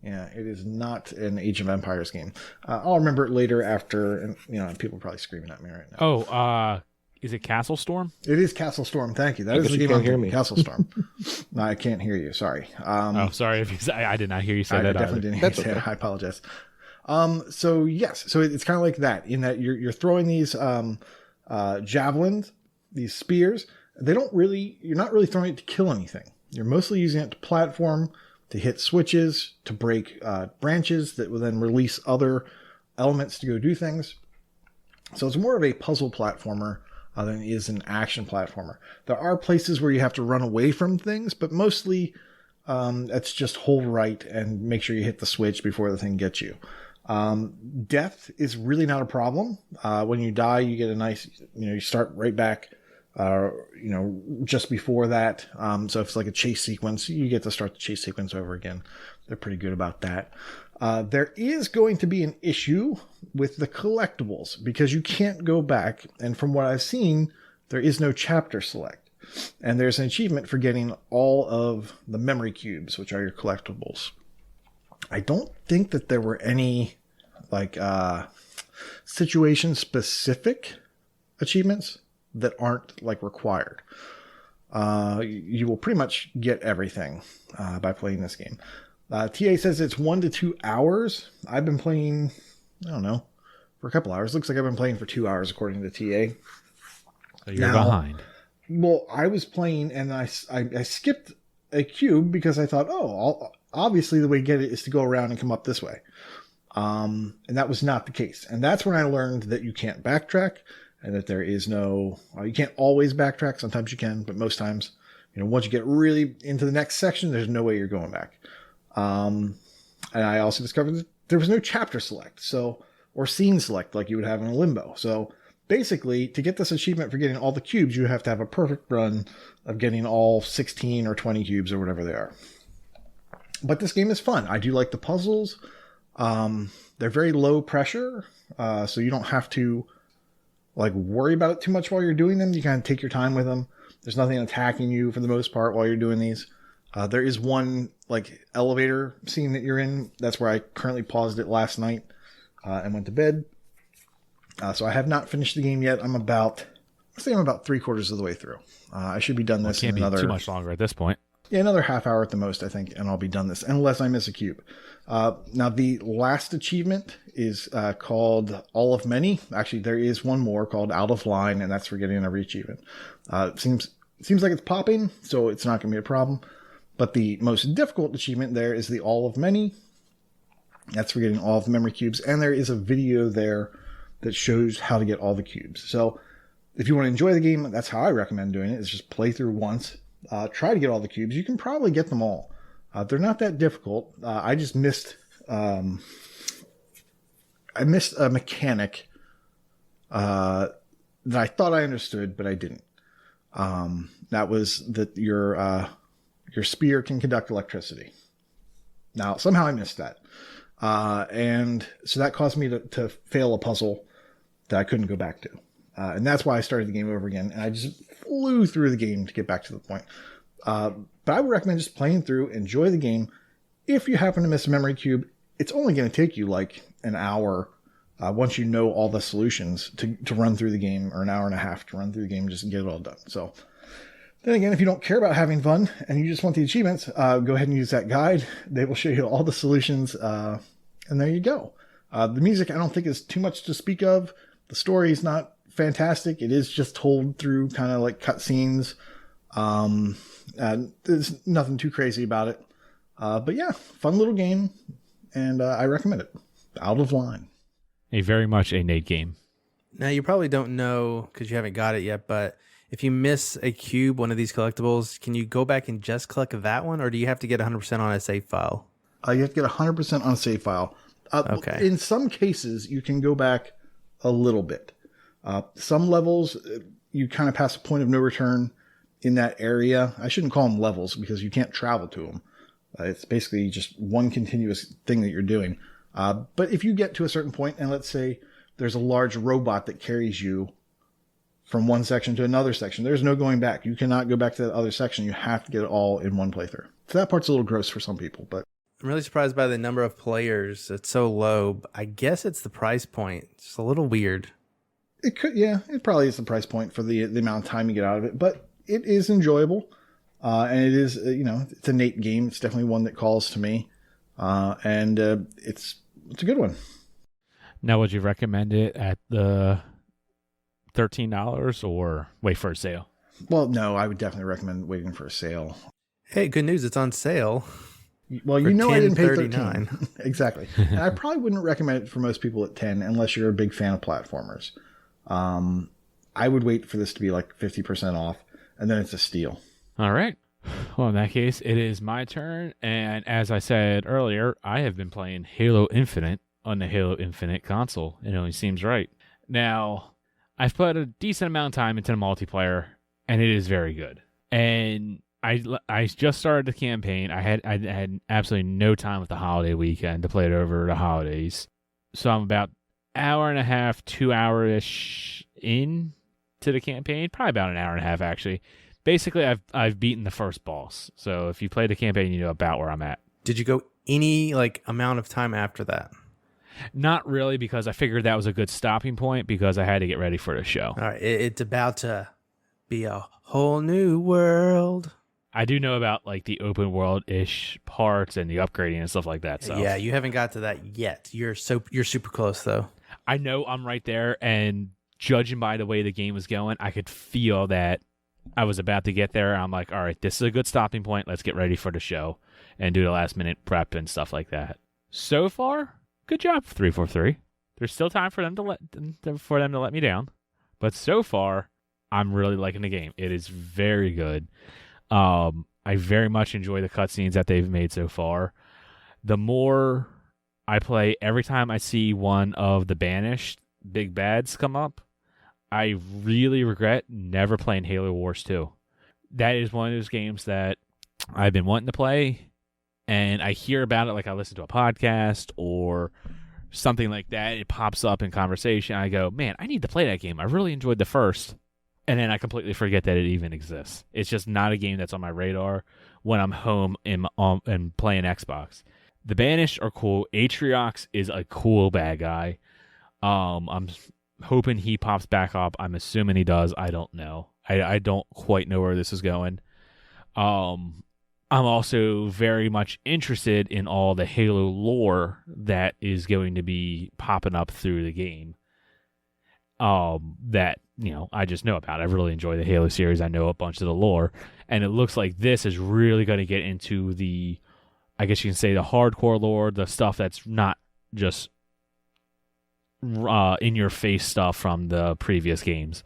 it is not an Age of Empires game. I'll remember it later after, and people are probably screaming at me right now. Oh, is it Castle Storm? It is Castle Storm. Thank you. That is the game. Can't hear me. Castle Storm. No, I can't hear you. Sorry. Sorry if I did not hear you say I that. definitely didn't hear you say it. I apologize. So yes, so it's kind of like that in that you're throwing these javelins, these spears. You're not really throwing it to kill anything. You're mostly using it to platform, to hit switches, to break branches that will then release other elements to go do things. So it's more of a puzzle platformer than it is an action platformer. There are places where you have to run away from things, but mostly it's just hold right and make sure you hit the switch before the thing gets you. Death is really not a problem. When you die, you get a nice, you start right back, just before that. So if it's like a chase sequence, you get to start the chase sequence over again. They're pretty good about that. There is going to be an issue with the collectibles because you can't go back. And from what I've seen, there is no chapter select. And there's an achievement for getting all of the memory cubes, which are your collectibles. I don't think that there were any situation specific achievements that aren't required. You will pretty much get everything by playing this game. TA says it's 1 to 2 hours. I've been playing, I don't know, for a couple hours. Looks like I've been playing for 2 hours according to TA. So you're behind. Well, I was playing and I skipped a cube because I thought, obviously the way to get it is to go around and come up this way. And that was not the case. And that's when I learned that you can't backtrack and that there is no, you can't always backtrack. Sometimes you can, but most times, once you get really into the next section, there's no way you're going back. And I also discovered that there was no chapter select, or scene select like you would have in a Limbo. So basically, to get this achievement for getting all the cubes, you have to have a perfect run of getting all 16 or 20 cubes or whatever they are. But this game is fun. I do like the puzzles. They're very low pressure, so you don't have to worry about it too much while you're doing them. You kind of take your time with them. There's nothing attacking you for the most part while you're doing these. There is one elevator scene that you're in. That's where I currently paused it last night and went to bed. So I have not finished the game yet. I'm about 3/4 of the way through. I should be done this in another. Can't be too much longer at this point. Yeah, another half hour at the most, I think, and I'll be done this unless I miss a cube. Now the last achievement is called All of Many. Actually, there is one more called Out of Line, and that's for getting every achievement. Seems like it's popping, so it's not going to be a problem. But the most difficult achievement there is the All of Many. That's for getting all of the memory cubes. And there is a video there that shows how to get all the cubes. So if you want to enjoy the game, that's how I recommend doing it, is just play through once. Try to get all the cubes. You can probably get them all. They're not that difficult. I just missed... I missed a mechanic that I thought I understood, but I didn't. That was that your spear can conduct electricity. Now, somehow I missed that. And so that caused me to fail a puzzle that I couldn't go back to. And that's why I started the game over again. And I just flew through the game to get back to the point. But I would recommend just playing through, enjoy the game. If you happen to miss a memory cube, it's only going to take you an hour once you know all the solutions to run through the game, or an hour and a half to run through the game just to get it all done. So then again, if you don't care about having fun and you just want the achievements, go ahead and use that guide. They will show you all the solutions, and there you go. The music, I don't think is too much to speak of. The story is not fantastic. It is just told through kind of like cutscenes. There's nothing too crazy about it. But yeah, fun little game, and I recommend it. Out of Line. Very much a Nate game. Now, you probably don't know because you haven't got it yet, but if you miss a cube, one of these collectibles, can you go back and just collect that one, or do you have to get 100% on a save file? You have to get 100% on a save file. Okay. In some cases, you can go back a little bit. Some levels, you kind of pass a point of no return in that area. I shouldn't call them levels because you can't travel to them. It's basically just one continuous thing that you're doing. But if you get to a certain point, and let's say there's a large robot that carries you from one section to another section, there's no going back. You cannot go back to that other section. You have to get it all in one playthrough. So that part's a little gross for some people, but I'm really surprised by the number of players. It's so low. I guess it's the price point. It's a little weird. it could, yeah, it probably is the price point for the amount of time you get out of it, but it is enjoyable. And it is, it's a Nate game. It's definitely one that calls to me. And it's it's a good one. Now, would you recommend it at the $13 or wait for a sale? Well, no, I would definitely recommend waiting for a sale. Hey, good news! It's on sale. Well, For you know I didn't pay $10.39. $13. Exactly. And I probably wouldn't recommend it for most people at $10 unless you're a big fan of platformers. I would wait for this to be like 50% off, and then it's a steal. All right. Well, in that case, it is my turn. And as I said earlier, I have been playing Halo Infinite on the Halo Infinite console. It only seems right. Now, I've put a decent amount of time into the multiplayer, and it is very good. And I just started the campaign. I had absolutely no time with the holiday weekend to play it over the holidays. So I'm about hour and a half, 2 hour-ish in to the campaign. Probably about an hour and a half, actually. Basically, I've beaten the first boss. So if you play the campaign, you know about where I'm at. Did you go any amount of time after that? Not really, because I figured that was a good stopping point because I had to get ready for the show. All right, it's about to be a whole new world. I do know about the open world-ish parts and the upgrading and stuff like that. So Yeah, you haven't got to that yet. You're super close though. I know I'm right there, and judging by the way the game was going, I could feel that I was about to get there. I'm like, all right, this is a good stopping point. Let's get ready for the show and do the last-minute prep and stuff like that. So far, good job, 343. There's still time for them to let me down, but so far, I'm really liking the game. It is very good. I very much enjoy the cutscenes that they've made so far. The more I play, every time I see one of the banished big bads come up, I really regret never playing Halo Wars 2. That is one of those games that I've been wanting to play, and I hear about it I listen to a podcast or something like that. It pops up in conversation. I go, man, I need to play that game. I really enjoyed the first. And then I completely forget that it even exists. It's just not a game that's on my radar when I'm home and playing Xbox. The Banished are cool. Atriox is a cool bad guy. I'm hoping he pops back up. I'm assuming he does. I don't know. I don't quite know where this is going. I'm also very much interested in all the Halo lore that is going to be popping up through the game. That I just know about. I really enjoy the Halo series. I know a bunch of the lore, and it looks like this is really going to get into the, I guess you can say, the hardcore lore, the stuff that's not just in your face stuff from the previous games.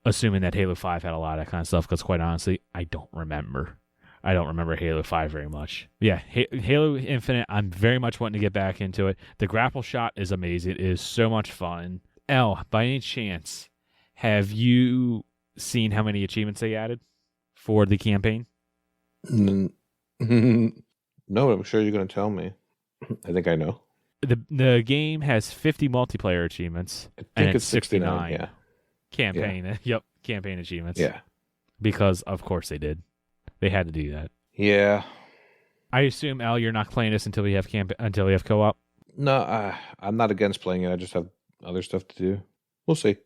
Assuming that Halo 5 had a lot of that kind of stuff, because quite honestly, I don't remember Halo 5 very much. Yeah, Halo Infinite, I'm very much wanting to get back into it. The grapple shot is amazing. It is so much fun. Elle, by any chance, have you seen how many achievements they added for the campaign? No, I'm sure you're going to tell me. I think I know. The game has 50 multiplayer achievements. I think it's 69. Yeah. Campaign. Yeah. Yep, campaign achievements. Yeah. Because, of course, they did. They had to do that. Yeah. I assume, Al, you're not playing this until we have co-op? No, I'm not against playing it. I just have other stuff to do. We'll see.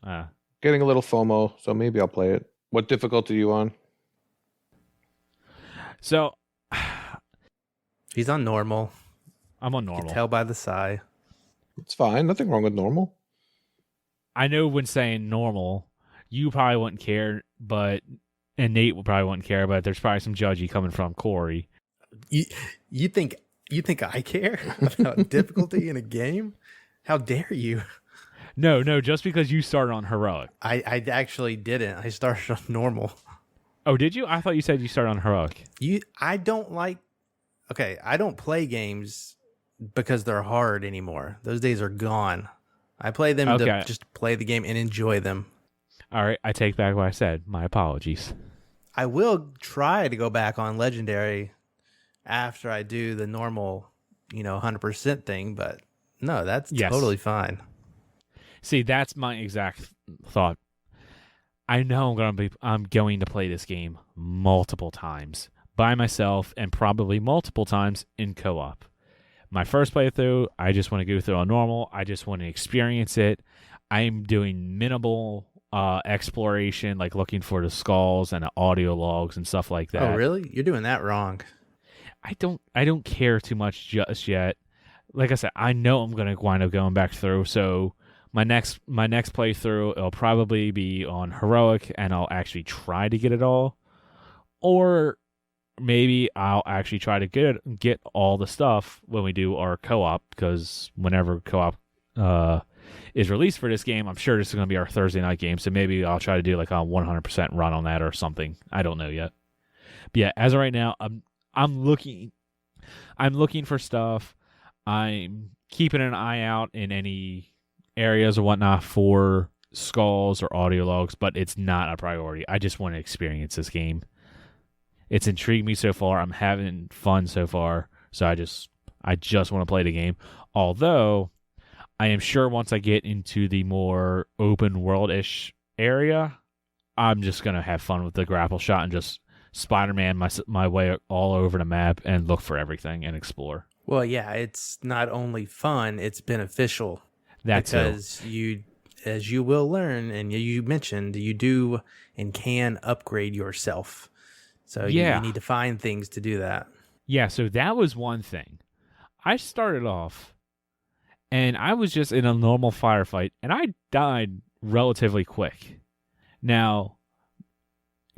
Ah. Getting a little FOMO, so maybe I'll play it. What difficulty are you on? So, He's on normal. I'm on You normal. can tell by the sigh. It's fine. Nothing wrong with normal. I know when saying normal, you probably wouldn't care, and Nate will probably wouldn't care, but there's probably some judgy coming from Corey. You think I care about difficulty in a game? How dare you? No, just because you started on heroic. I actually didn't. I started on normal. Oh, did you? I thought you said you started on heroic. I don't play games because they're hard anymore. Those days are gone. I play them to just play the game and enjoy them. All right, I take back what I said. My apologies. I will try to go back on Legendary after I do the normal, 100% thing, but no, that's totally fine. See, that's my exact thought. I know I'm going to play this game multiple times by myself and probably multiple times in co-op. My first playthrough, I just want to go through on normal. I just want to experience it. I'm doing minimal exploration, like looking for the skulls and the audio logs and stuff like that. Oh, really? You're doing that wrong. I don't care too much just yet. like I said, I know I'm gonna wind up going back through. So my next playthrough, it'll probably be on heroic, and I'll actually try to get it all, or maybe I'll actually try to get all the stuff when we do our co-op, because whenever co-op is released for this game, I'm sure this is going to be our Thursday night game. So maybe I'll try to do like a 100% run on that or something. I don't know yet. But yeah, as of right now, I'm looking for stuff. I'm keeping an eye out in any areas or whatnot for skulls or audio logs, but it's not a priority. I just want to experience this game. It's intrigued me so far. I'm having fun so far. So I just want to play the game. Although I am sure once I get into the more open world-ish area, I'm just going to have fun with the grapple shot and just Spider-Man my way all over the map and look for everything and explore. Well, yeah, it's not only fun, it's beneficial. That's because as you will learn, and you mentioned, you do and can upgrade yourself. So you need to find things to do that. Yeah, so that was one thing. I started off, and I was just in a normal firefight, and I died relatively quick. Now,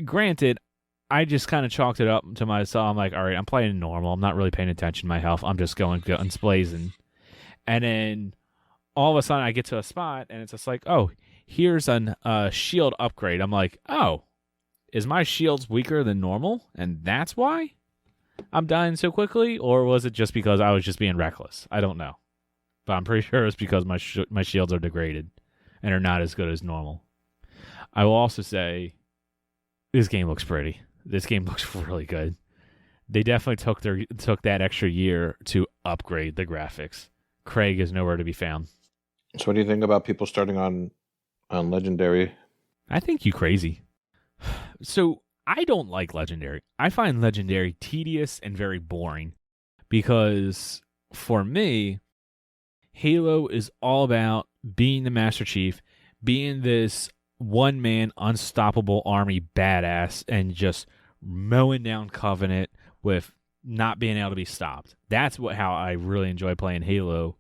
granted, I just kind of chalked it up to myself. I'm like, all right, I'm playing normal. I'm not really paying attention to my health. I'm just going guns blazing. And then all of a sudden I get to a spot, and it's just like, oh, here's a shield upgrade. I'm like, oh, is my shields weaker than normal? And that's why I'm dying so quickly? Or was it just because I was just being reckless? I don't know. But I'm pretty sure it's because my shields are degraded and are not as good as normal. I will also say this game looks pretty. This game looks really good. They definitely took that extra year to upgrade the graphics. Craig is nowhere to be found. So what do you think about people starting on Legendary? I think you crazy. So I don't like Legendary. I find Legendary tedious and very boring because for me, Halo is all about being the Master Chief, being this one-man unstoppable army badass, and just mowing down Covenant with not being able to be stopped. That's how I really enjoy playing Halo,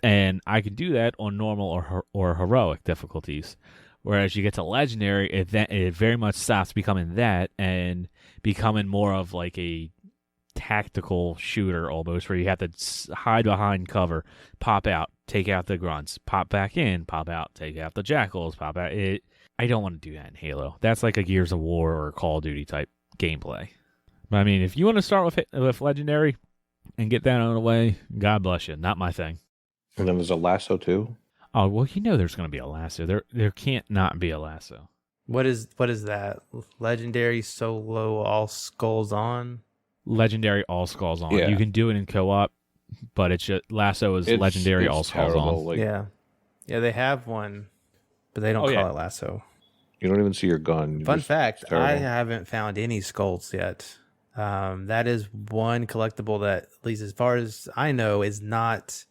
and I can do that on normal or heroic difficulties. Whereas you get to Legendary, it very much stops becoming that and becoming more of like a tactical shooter almost, where you have to hide behind cover, pop out, take out the grunts, pop back in, pop out, take out the jackals, pop out. I don't want to do that in Halo. That's like a Gears of War or Call of Duty type gameplay. But I mean, if you want to start with Legendary and get that out of the way, God bless you. Not my thing. And then there's a lasso too. Oh, well, there's going to be a lasso. There can't not be a lasso. What is that? Legendary solo all skulls on? Legendary all skulls on. Yeah. You can do it in co-op, but it's just lasso is legendary all skulls on. Like, yeah, they have one, but they don't call it lasso. You don't even see your gun. Fun fact, I haven't found any skulls yet. That is one collectible that, at least as far as I know, is not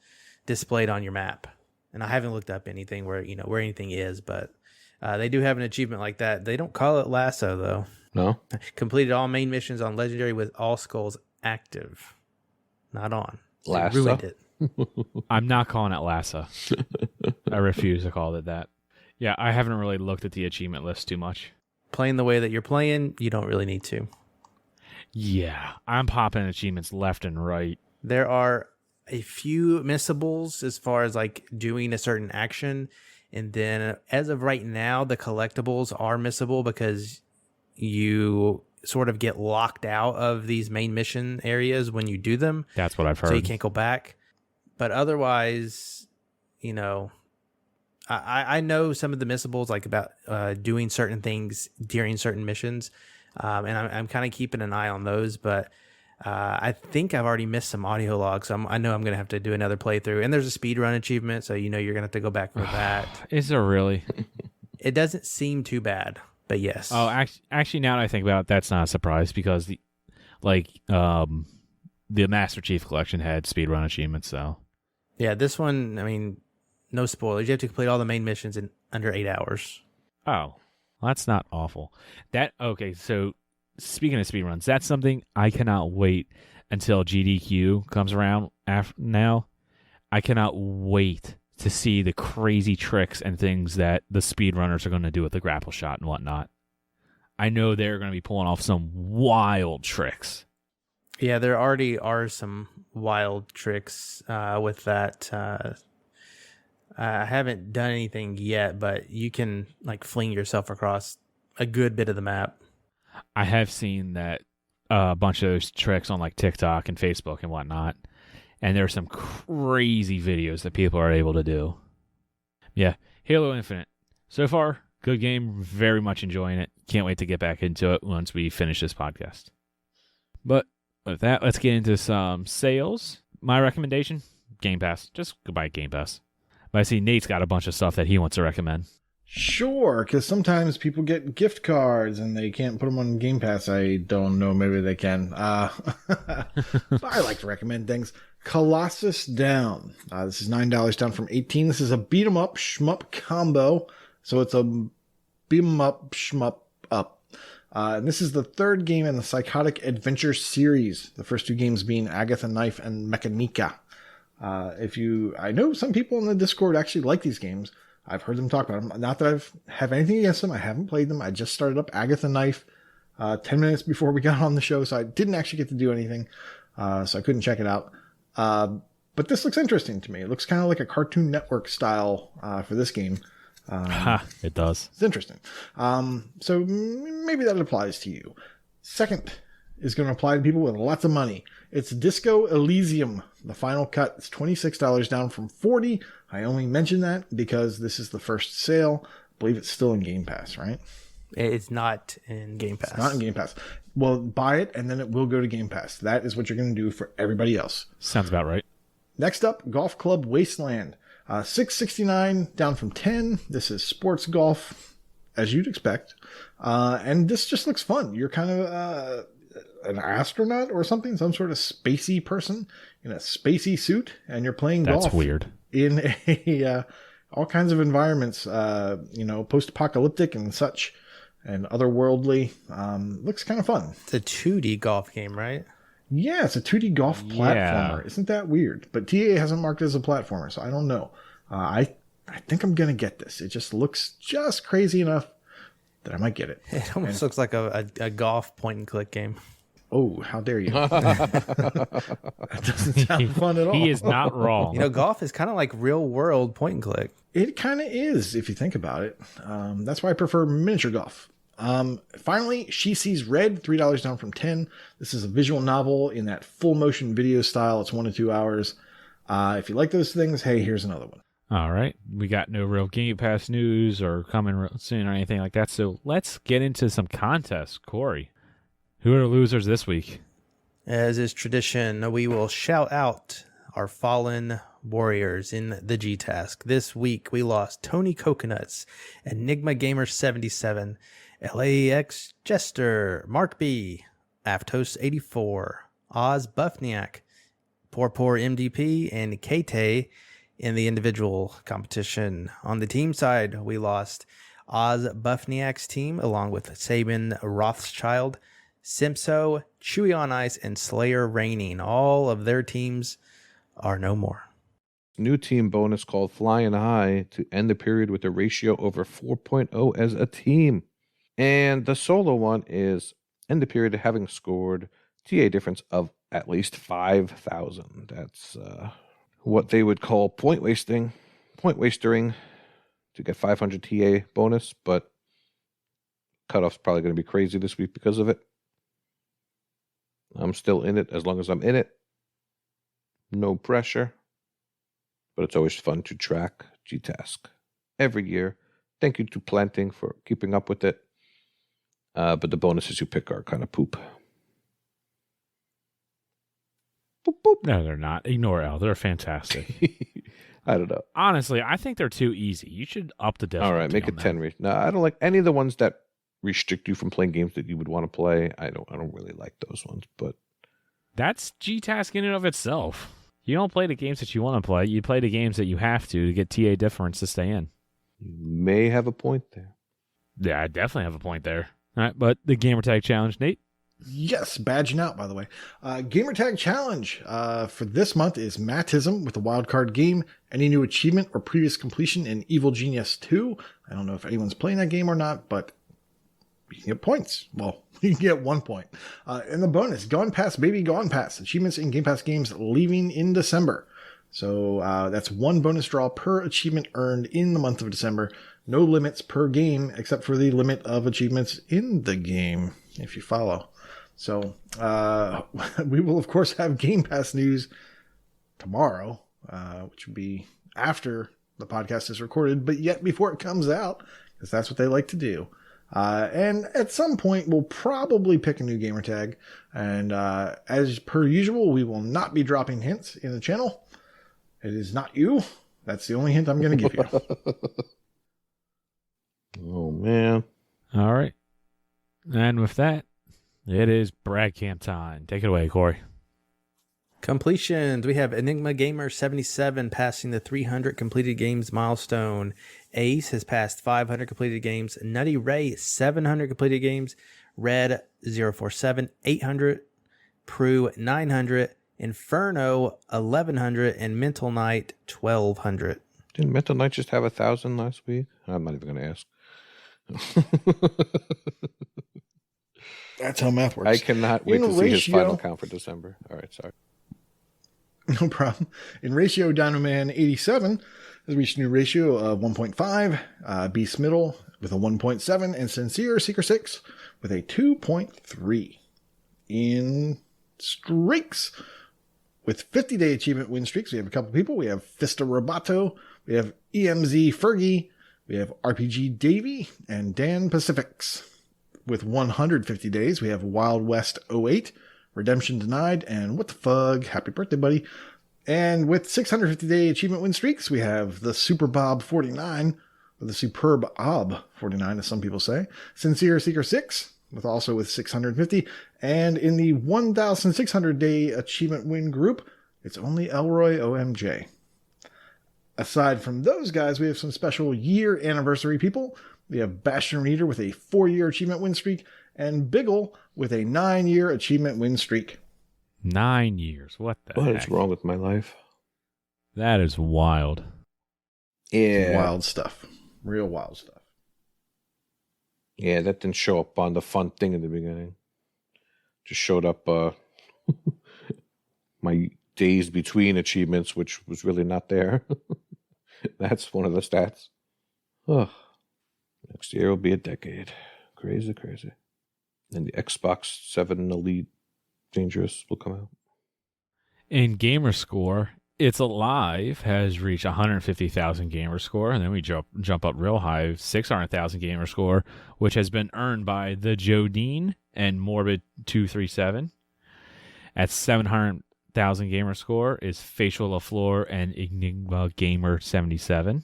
displayed on your map. And I haven't looked up anything where anything is, but they do have an achievement like that. They don't call it lasso though. No. Completed all main missions on Legendary with all skulls active, not on. Lasso. They ruined it. I'm not calling it lasso. I refuse to call it that. Yeah, I haven't really looked at the achievement list too much. Playing the way that you're playing, you don't really need to. Yeah, I'm popping achievements left and right. There are a few missables as far as like doing a certain action, and then as of right now the collectibles are missable because you sort of get locked out of these main mission areas when you do them. That's what I've heard. So you can't go back. But otherwise, I know some of the missables, like about doing certain things during certain missions, and I'm kind of keeping an eye on those, but I think I've already missed some audio logs. So I know I'm going to have to do another playthrough. And there's a speedrun achievement, so you're going to have to go back for that. Is there really? It doesn't seem too bad, but yes. Oh, actually, now that I think about it, that's not a surprise because the Master Chief Collection had speedrun achievements, so. Yeah, this one, I mean, no spoilers. You have to complete all the main missions in under 8 hours. Oh, well, that's not awful. Okay, so speaking of speedruns, that's something I cannot wait until GDQ comes around now, I cannot wait to see the crazy tricks and things that the speedrunners are going to do with the grapple shot and whatnot. I know they're going to be pulling off some wild tricks. Yeah, there already are some wild tricks with that. I haven't done anything yet, but you can like fling yourself across a good bit of the map. I have seen that a bunch of those tricks on like TikTok and Facebook and whatnot. And there are some crazy videos that people are able to do. Yeah, Halo Infinite. So far, good game. Very much enjoying it. Can't wait to get back into it once we finish this podcast. But with that, let's get into some sales. My recommendation, Game Pass. Just go buy Game Pass. But I see Nate's got a bunch of stuff that he wants to recommend. Sure, because sometimes people get gift cards and they can't put them on Game Pass. I don't know, maybe they can. But I like to recommend things. Colossus Down. This is $9 down from $18. This is a beat 'em up shmup combo. So it's a beat 'em up shmup up. And this is the third game in the Psychotic Adventure series. The first two games being Agatha Knife and Mechanica. I know some people in the Discord actually like these games. I've heard them talk about them. Not that I have anything against them. I haven't played them. I just started up Agatha Knife 10 minutes before we got on the show, so I didn't actually get to do anything. So I couldn't check it out. But this looks interesting to me. It looks kind of like a Cartoon Network style for this game. It does. It's interesting. So maybe that applies to you. Second is going to apply to people with lots of money. It's Disco Elysium. The final cut. It's $26 down from $40. I only mention that because this is the first sale. I believe it's still in Game Pass, right? It's not in Game Pass. It's not in Game Pass. Well, buy it, and then it will go to Game Pass. That is what you're going to do for everybody else. Sounds about right. Next up, Golf Club Wasteland. $6.69 down from $10. This is sports golf, as you'd expect. And this just looks fun. You're kind of an astronaut or something, some sort of spacey person in a spacey suit, and you're playing golf. That's weird. In all kinds of environments, post-apocalyptic and such, and otherworldly. Looks kind of fun. It's a 2D golf game, right? Yeah, it's a 2D golf platformer. Yeah. Isn't that weird? But TA hasn't marked it as a platformer, so I don't know. I think I'm going to get this. It just looks just crazy enough that I might get it. It almost looks like a golf point-and-click game. Oh, how dare you. That doesn't sound fun at all. He is not wrong. Golf is kind of like real-world point-and-click. It kind of is, if you think about it. That's why I prefer miniature golf. Finally, She Sees Red, $3 down from $10. This is a visual novel in that full motion video style. It's 1 to 2 hours. If you like those things, hey, here's another one. All right. We got no real Game Pass news or coming real soon or anything like that. So let's get into some contests. Corey, who are the losers this week? As is tradition, we will shout out our fallen warriors in the G-Task. This week, we lost Tony Coconuts, Enigma Gamer 77, LAX Jester, Mark B, Aftos 84, Oz Buffniak, Poor MDP, and Kate in the individual competition. On the team side, we lost Oz Buffniak's team along with Sabin Rothschild, Simpso, Chewy on Ice, and Slayer Raining. All of their teams are no more. New team bonus called Flying High to end the period with a ratio over 4.0 as a team. And the solo one is end the period having scored TA difference of at least 5,000. That's what they would call point wastering to get 500 TA bonus, but cutoff's probably going to be crazy this week because of it. I'm still in it as long as I'm in it. No pressure. But it's always fun to track G-Task every year. Thank you to Planting for keeping up with it. But the bonuses you pick are kind of poop. Boop, boop. No, they're not. Ignore L. They're fantastic. I don't know. Honestly, I think they're too easy. You should up the difficulty. All right, make it 10. No, I don't like any of the ones that restrict you from playing games that you would want to play. I don't really like those ones, but that's G-Task in and of itself. You don't play the games that you want to play. You play the games that you have to get TA difference to stay in. You may have a point there. Yeah, I definitely have a point there. All right, but the Gamertag Challenge, Nate? Yes, badging out, by the way. Gamertag challenge for this month is Mattism with a wildcard game. Any new achievement or previous completion in Evil Genius 2. I don't know if anyone's playing that game or not, but you can get points. Well, you can get 1 point. And the bonus, Gone Pass Baby Gone Pass. Achievements in Game Pass games leaving in December. So that's one bonus draw per achievement earned in the month of December. No limits per game except for the limit of achievements in the game, if you follow. So we will, of course, have Game Pass news tomorrow, which will be after the podcast is recorded, but yet before it comes out, because that's what they like to do. And at some point, we'll probably pick a new gamer tag. And as per usual, we will not be dropping hints in the channel. It is not you. That's the only hint I'm going to give you. Oh, man. All right. And with that, it is Brad Camp time. Take it away, Corey. Completions. We have Enigma Gamer 77 passing the 300 completed games milestone. Ace has passed 500 completed games. Nutty Ray 700 completed games. Red 047 800. Prue 900. Inferno 1100 and Mental Knight 1200. Didn't Mental Knight just have 1,000 last week? I'm not even going to ask. That's how math works. I cannot wait to see his final count for December. All right, sorry. No problem. In ratio, Dinoman 87 has reached a new ratio of 1.5. Beast Middle with a 1.7. And Sincere Seeker 6 with a 2.3. In streaks, with 50-day achievement win streaks, we have a couple people. We have Fista Roboto. We have EMZ Fergie. We have RPG Davy and Dan Pacifics. With 150 days, we have Wild West 08, Redemption Denied, and What the Fug, Happy Birthday, Buddy. And with 650-day achievement win streaks, we have the Super Bob 49, or the Superb Ob 49, as some people say. Sincere Seeker 6, with 650. And in the 1,600-day achievement win group, it's only Elroy OMJ. Aside from those guys, we have some special year anniversary people. We have Bastion Reader with a 4-year achievement win streak, and Biggle with a 9-year achievement win streak. 9 years. What the What heck? is wrong with my life? That is wild. Yeah. Wild stuff. Real wild stuff. Yeah, that didn't show up on the fun thing in the beginning. Just showed up my days between achievements, which was really not there. That's one of the stats. Ugh. Next year will be a decade. Crazy, crazy. And the Xbox 7 Elite Dangerous will come out. In gamer score, It's Alive has reached 150,000 gamer score, and then we jump up real high, 600,000 gamer score, which has been earned by the Jodine and Morbid 237. At 700,000 gamer score is Facial LaFleur and Enigma Gamer 77.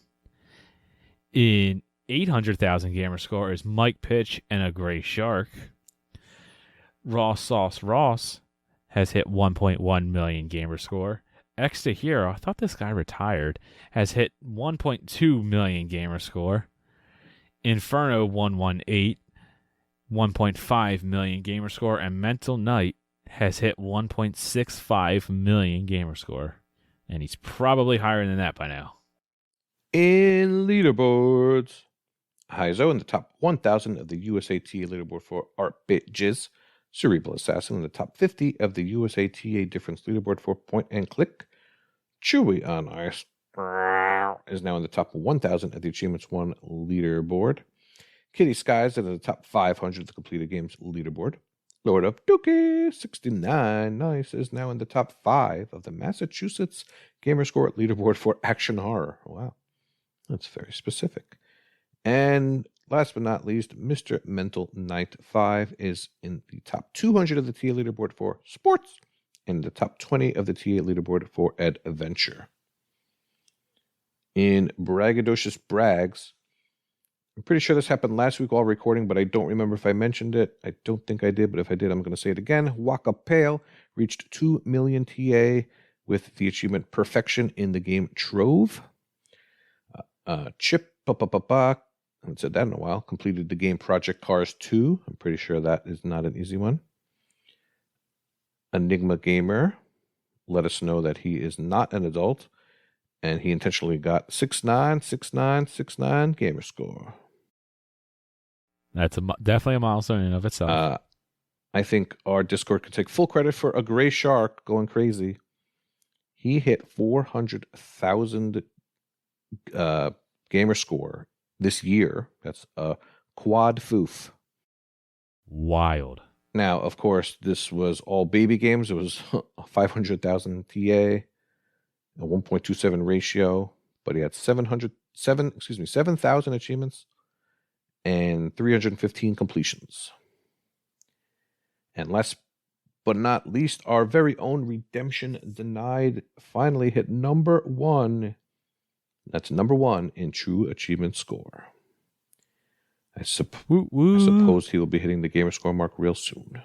In 800,000 gamer score is Mike Pitch and a Gray Shark. Raw Sauce Ross has hit 1.1 million gamer score. X to Hero, I thought this guy retired, has hit 1.2 million gamer score. Inferno 118, 1.5 million gamer score, and Mental Knight has hit 1.65 million gamer score. And he's probably higher than that by now. In leaderboards, Heizo in the top 1,000 of the USATA leaderboard for Art Bit Jizz. Cerebral Assassin in the top 50 of the USATA Difference leaderboard for Point and Click. Chewy on Ice is now in the top 1,000 of the Achievements 1 leaderboard. Kitty Skies in the top 500 of the Completed Games leaderboard. Lord of Dookie 69 Nice is now in the top 5 of the Massachusetts Gamerscore leaderboard for Action Horror. Wow, that's very specific. And last but not least, Mr. Mental Knight 5 is in the top 200 of the TA leaderboard for Sports and the top 20 of the TA leaderboard for Adventure. In Braggadocious Brags, I'm pretty sure this happened last week while recording, but I don't remember if I mentioned it. I don't think I did, but if I did, I'm going to say it again. Wakapeil reached 2 million TA with the achievement Perfection in the game Trove. Chip, I haven't said that in a while, completed the game Project Cars 2. I'm pretty sure that is not an easy one. Enigma Gamer let us know that he is not an adult, and he intentionally got 696969 gamer score. That's definitely a milestone in and of itself. I think our Discord could take full credit for a gray shark going crazy. He hit 400,000 gamer score this year. That's a quad FuF. Wild. Now, of course, this was all baby games. It was 500,000 TA, a 1.27 ratio, but he had 7,000 achievements and 315 completions. And last but not least, our very own Redemption Denied finally hit number 1. That's number 1 in True Achievement Score. I suppose he will be hitting the gamer score mark real soon.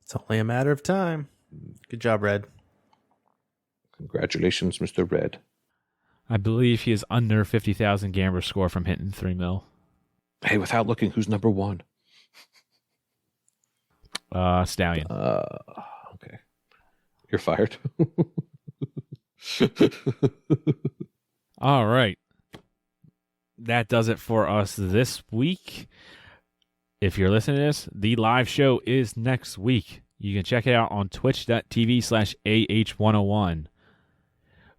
It's only a matter of time. Good job, Red. Congratulations, Mr. Red. I believe he is under 50,000 gamer score from hitting 3 mil. Hey, without looking, who's number 1? Stallion. Okay. You're fired. All right. That does it for us this week. If you're listening to this, the live show is next week. You can check it out on twitch.tv/AH101.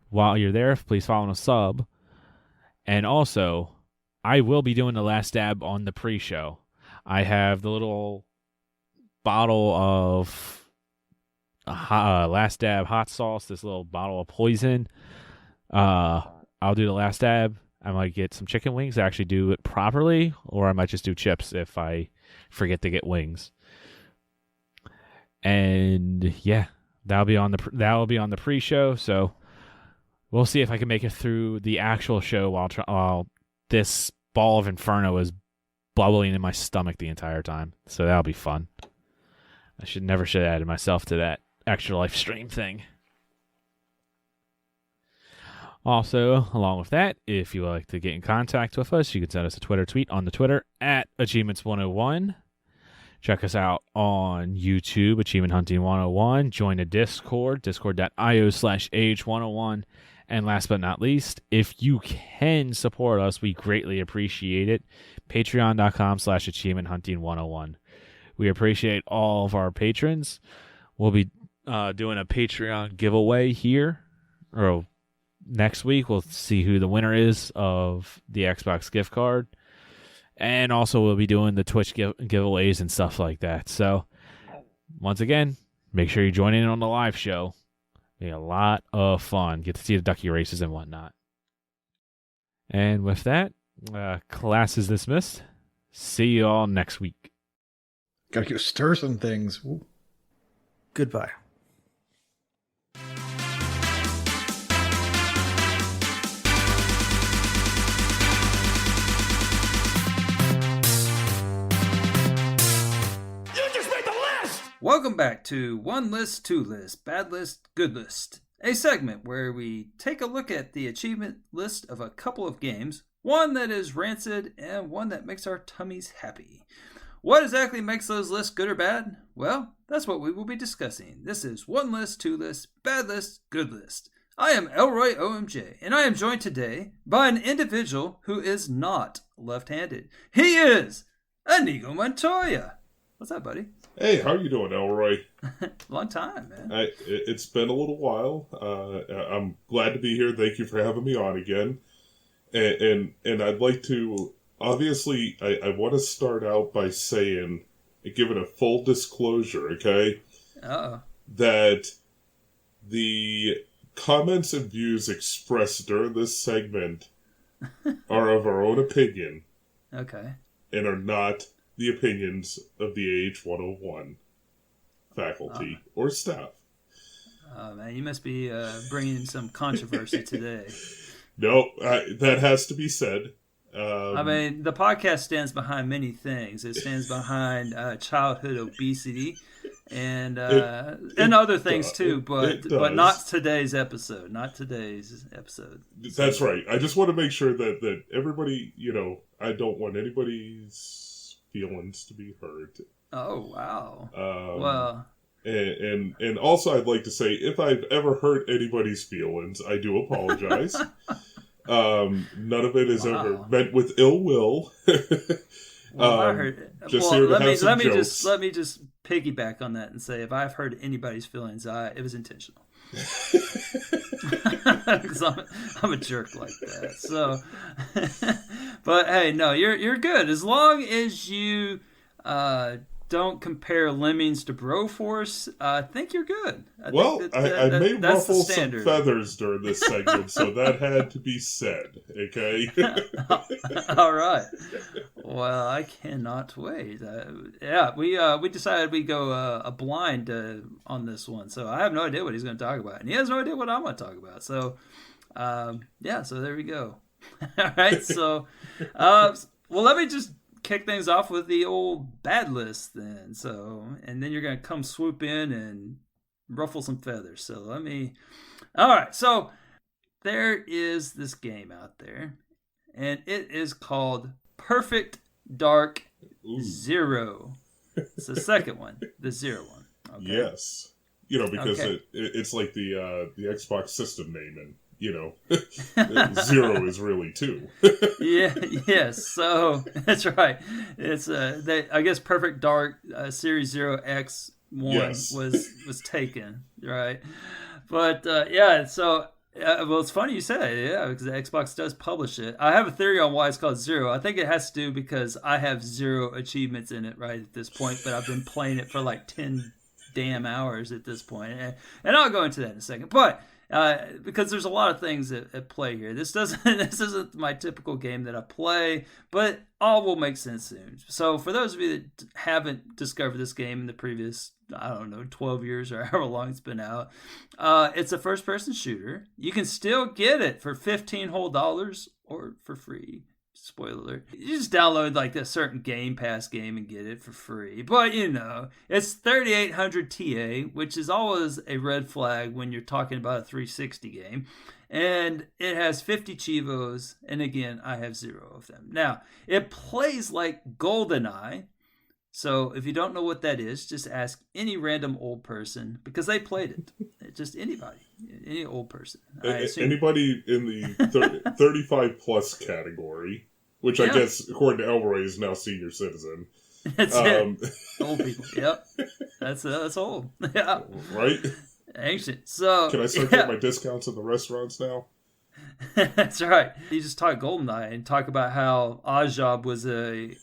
While you're there, please follow and sub. And also, I will be doing the last dab on the pre-show. I have the little bottle of last dab hot sauce, this little bottle of poison. I'll do the last dab. I might get some chicken wings to actually do it properly, or I might just do chips if I forget to get wings. And yeah, that'll be on the pre-show. So we'll see if I can make it through the actual show while this ball of inferno is bubbling in my stomach the entire time. So that'll be fun. I should have added myself to that extra life stream thing. Also, along with that, if you would like to get in contact with us, you can send us a Twitter tweet on the Twitter at Achievements101. Check us out on YouTube, Achievement Hunting 101. Join the Discord, discord.io/AH101. And last but not least, if you can support us, we greatly appreciate it. Patreon.com/AchievementHunting101. We appreciate all of our patrons. We'll be doing a Patreon giveaway here, or next week. We'll see who the winner is of the Xbox gift card. And also we'll be doing the Twitch giveaways and stuff like that. So, once again, make sure you join in on the live show. Be a lot of fun. Get to see the ducky races and whatnot. And with that, class is dismissed. See you all next week. Gotta go stir some things. Ooh. Goodbye. Welcome back to One List, Two List, Bad List, Good List, a segment where we take a look at the achievement list of a couple of games, one that is rancid and one that makes our tummies happy. What exactly makes those lists good or bad? Well, that's what we will be discussing. This is One List, Two List, Bad List, Good List. I am Elroy OMJ, and I am joined today by an individual who is not left-handed. He is Inigo Montoya. What's up, buddy? Hey, how you doing, Elroy? Long time, man. It's been a little while. I'm glad to be here. Thank you for having me on again. And I'd like to, obviously, I want to start out by saying, giving a full disclosure, okay? Uh-oh. That the comments and views expressed during this segment are of our own opinion. Okay. And are not the opinions of the AH101 faculty or staff. Oh, man, you must be bringing some controversy today. No, that has to be said. I mean, the podcast stands behind many things. It stands behind childhood obesity and other things too, but not today's episode. Not today's episode. That's right. I just want to make sure that everybody, I don't want anybody's feelings to be hurt. Oh, wow. And also I'd like to say, if I've ever hurt anybody's feelings, I do apologize. None of it is ever meant with ill will. Well, I heard it. Just here to have some jokes. Let me just piggyback on that and say, if I've hurt anybody's feelings, it was intentional. Because I'm a jerk like that. So, but hey, no, you're good as long as you don't compare Lemmings to Broforce. I think you're good. I may ruffle some feathers during this segment, so that had to be said. Okay. All right. Well, I cannot wait. We decided we go a blind on this one, so I have no idea what he's going to talk about, and he has no idea what I'm going to talk about. So, so there we go. All right. So, well, let me just kick things off with the old bad list then. So, and then you're going to come swoop in and ruffle some feathers. So all right. So there is this game out there, and it is called Perfect Dark Zero. It's the second one, the zero one. Okay? Yes. Because it's like the Xbox system name, and zero is really two. Yes. So that's right. It's I guess Perfect Dark Series 0X1 was taken, right? But so well, it's funny you say it, because the Xbox does publish it. I have a theory on why it's called Zero. I think it has to do because I have 0 achievements in it right at this point, but I've been playing it for like 10 damn hours at this point, and I'll go into that in a second. But because there's a lot of things at play here. This isn't my typical game that I play, but all will make sense soon. So for those of you that haven't discovered this game in the previous, 12 years or however long it's been out, it's a first-person shooter. You can still get it for $15 whole or for free. Spoiler alert. You just download like a certain Game Pass game and get it for free. But it's 3800 TA, which is always a red flag when you're talking about a 360 game. And it has 50 Chivos, and again, I have 0 of them. Now, it plays like GoldenEye. So if you don't know what that is, just ask any random old person, because they played it. Just anybody, any old person. Anybody in the 35 plus category, which I guess, according to Elroy, is now senior citizen. That's it. Old people. Yep. That's old. Yeah. Right? Ancient. So can I start getting my discounts at the restaurants now? That's right. You just talk GoldenEye and talk about how Oddjob was a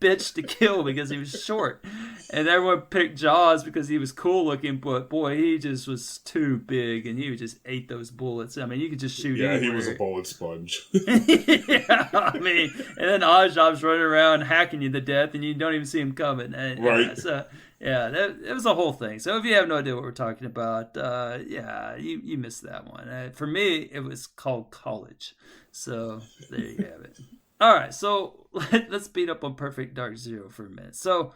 bitch to kill because he was short, and everyone picked Jaws because he was cool looking, but boy, he just was too big, and he just ate those bullets. I mean, you could just shoot anywhere. He was a bullet sponge. Yeah, I mean, and then Oddjob's running around hacking you to death, and you don't even see him coming. And, right. It was a whole thing. So if you have no idea what we're talking about, you missed that one. For me, it was called College. So there you have it. All right, so let's beat up on Perfect Dark Zero for a minute. So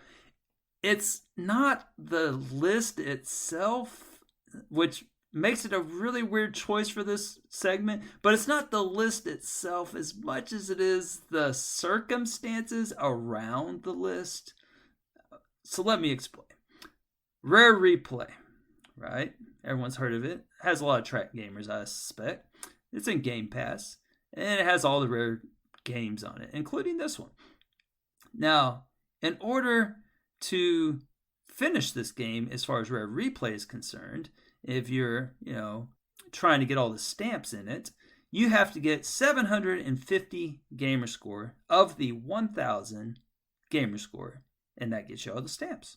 it's not the list itself, which makes it a really weird choice for this segment, but it's not the list itself as much as it is the circumstances around the list. So let me explain. Rare Replay, right? Everyone's heard of it. Has a lot of track gamers, I suspect. It's in Game Pass, and it has all the rare games on it, including this one. Now, in order to finish this game, as far as Rare Replay is concerned, if you're, trying to get all the stamps in it, you have to get 750 gamer score of the 1000 gamer score, and that gets you all the stamps.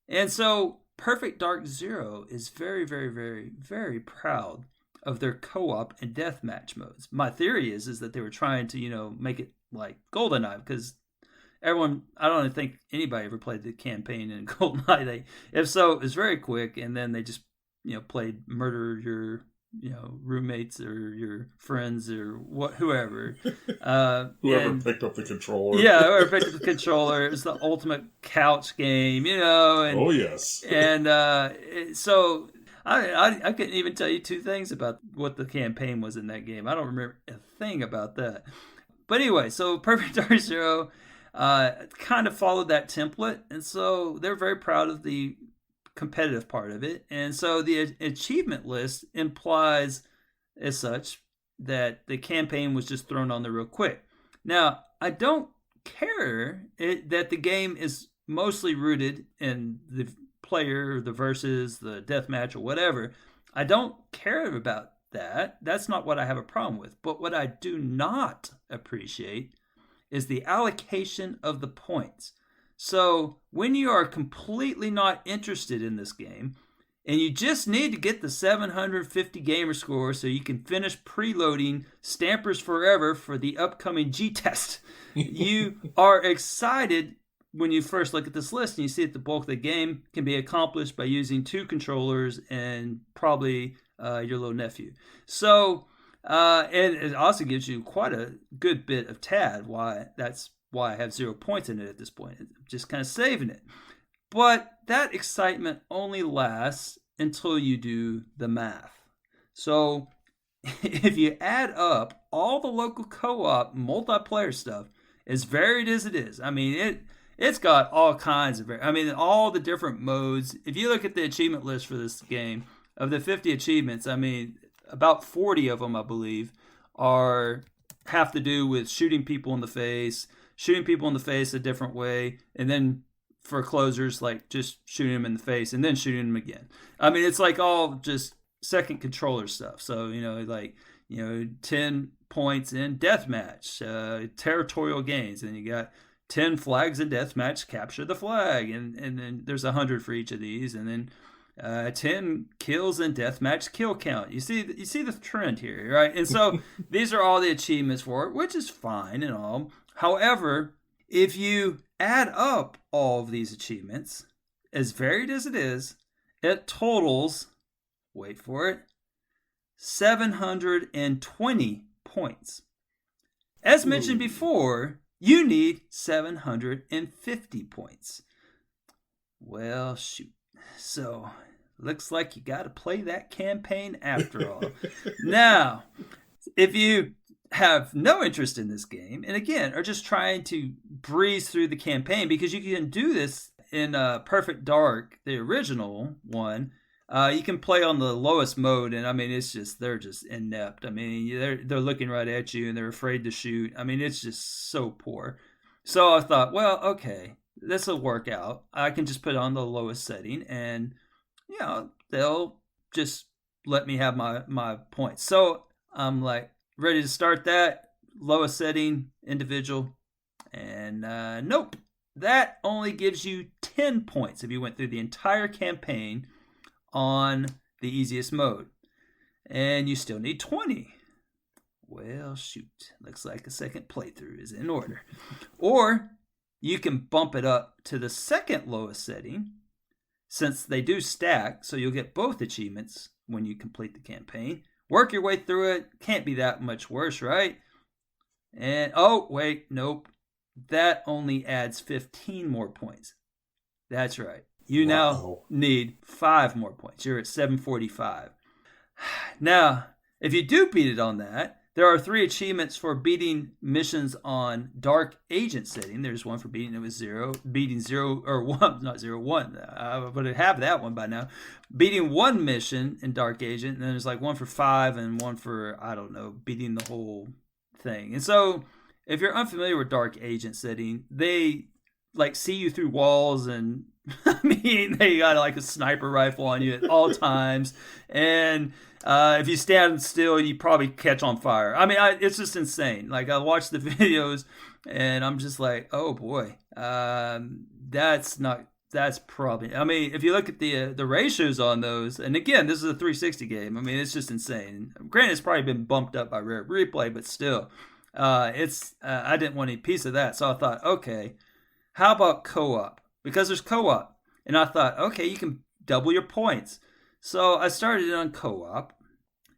And so Perfect Dark Zero is very, very, very, very proud of their co-op and deathmatch modes. My theory is that they were trying to, make it like GoldenEye, because everyone, I don't think anybody ever played the campaign in GoldenEye. If so, it was very quick, and then they just, played murder your, roommates or your friends or whoever. Whoever picked up the controller. Yeah, whoever picked up the controller. It was the ultimate couch game, And, oh, yes. And so I couldn't even tell you two things about what the campaign was in that game. I don't remember a thing about that. But anyway, so Perfect Dark Zero, kind of followed that template. And so they're very proud of the competitive part of it. And so the achievement list implies as such that the campaign was just thrown on there real quick. Now, I don't care that the game is mostly rooted in the player, the versus, the deathmatch, or whatever. I don't care about that. That's not what I have a problem with. But what I do not appreciate is the allocation of the points. So when you are completely not interested in this game, and you just need to get the 750 gamer score so you can finish preloading Stampers Forever for the upcoming G-Test, you are excited when you first look at this list and you see that the bulk of the game can be accomplished by using 2 controllers and probably your little nephew. So, and it also gives you quite a good bit of TAD. That's why I have 0 points in it at this point. I'm just kind of saving it. But that excitement only lasts until you do the math. So if you add up all the local co-op multiplayer stuff, as varied as it is, I mean, it's got all kinds of, all the different modes. If you look at the achievement list for this game, of the 50 achievements, I mean, about 40 of them, I believe, have to do with shooting people in the face a different way, and then for closers, like just shooting them in the face and then shooting them again. I mean, it's like all just second controller stuff. So, 10 points in deathmatch, territorial gains, and you got 10 flags in deathmatch, capture the flag, and then there's 100 for each of these, and then 10 kills in deathmatch kill count. You see the trend here, right? And so these are all the achievements for it, which is fine and all. However, if you add up all of these achievements, as varied as it is, it totals, wait for it, 720 points. As mentioned before, you need 750 points. Well, shoot. So, looks like you got to play that campaign after all. Now, if you have no interest in this game, and again, are just trying to breeze through the campaign, because you can do this in Perfect Dark, the original one. You can play on the lowest mode, and I mean, they're just inept. I mean, they're looking right at you, and they're afraid to shoot. I mean, it's just so poor. So I thought, well, okay, this will work out. I can just put it on the lowest setting, and they'll just let me have my points. So I'm like, ready to start that lowest setting, individual, and nope, that only gives you 10 points if you went through the entire campaign on the easiest mode, and you still need 20. Well, shoot, looks like a second playthrough is in order. Or you can bump it up to the second lowest setting, since they do stack, so you'll get both achievements when you complete the campaign. Work your way through it. Can't be that much worse, right? And, oh, wait, nope. That only adds 15 more points. That's right. You now need 5 more points. You're at 745. Now, if you do beat it on that, there are 3 achievements for beating missions on Dark Agent setting. There's one for beating it with 0, beating 0, or 1, not 0, 1. I would have that one by now. Beating 1 mission in Dark Agent, and then there's like one for 5 and one for, I don't know, beating the whole thing. And so, if you're unfamiliar with Dark Agent setting, they like see you through walls, and I mean, they got like a sniper rifle on you at all times, and if you stand still, you probably catch on fire. I mean, it's just insane. Like, I watch the videos, and I'm just like, oh boy, that's probably. I mean, if you look at the ratios on those, and again, this is a 360 game. I mean, it's just insane. Granted, it's probably been bumped up by Rare Replay, but still, I didn't want any piece of that. So I thought, okay, how about co-op? Because there's co-op, and I thought, okay, you can double your points. So I started it on co-op,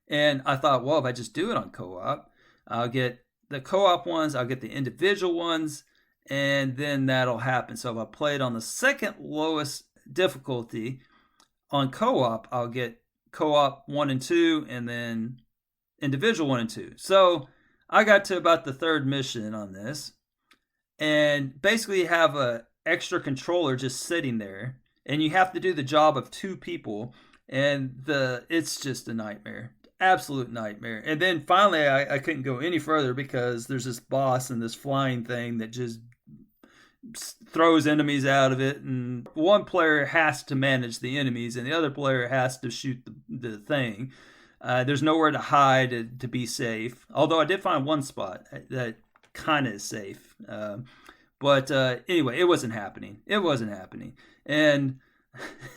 and I thought, well, if I just do it on co-op, I'll get the co-op ones, I'll get the individual ones, and then that'll happen. So if I play it on the second lowest difficulty on co-op, I'll get co-op 1 and 2, and then individual 1 and 2. So I got to about the 3rd mission on this, and basically have a extra controller just sitting there, and you have to do the job of 2 people, and it's just a nightmare. Absolute nightmare. And then finally I couldn't go any further because there's this boss and this flying thing that just throws enemies out of it, and one player has to manage the enemies and the other player has to shoot the thing. There's nowhere to hide to be safe, although I did find one spot that kind of is safe. But anyway, it wasn't happening. And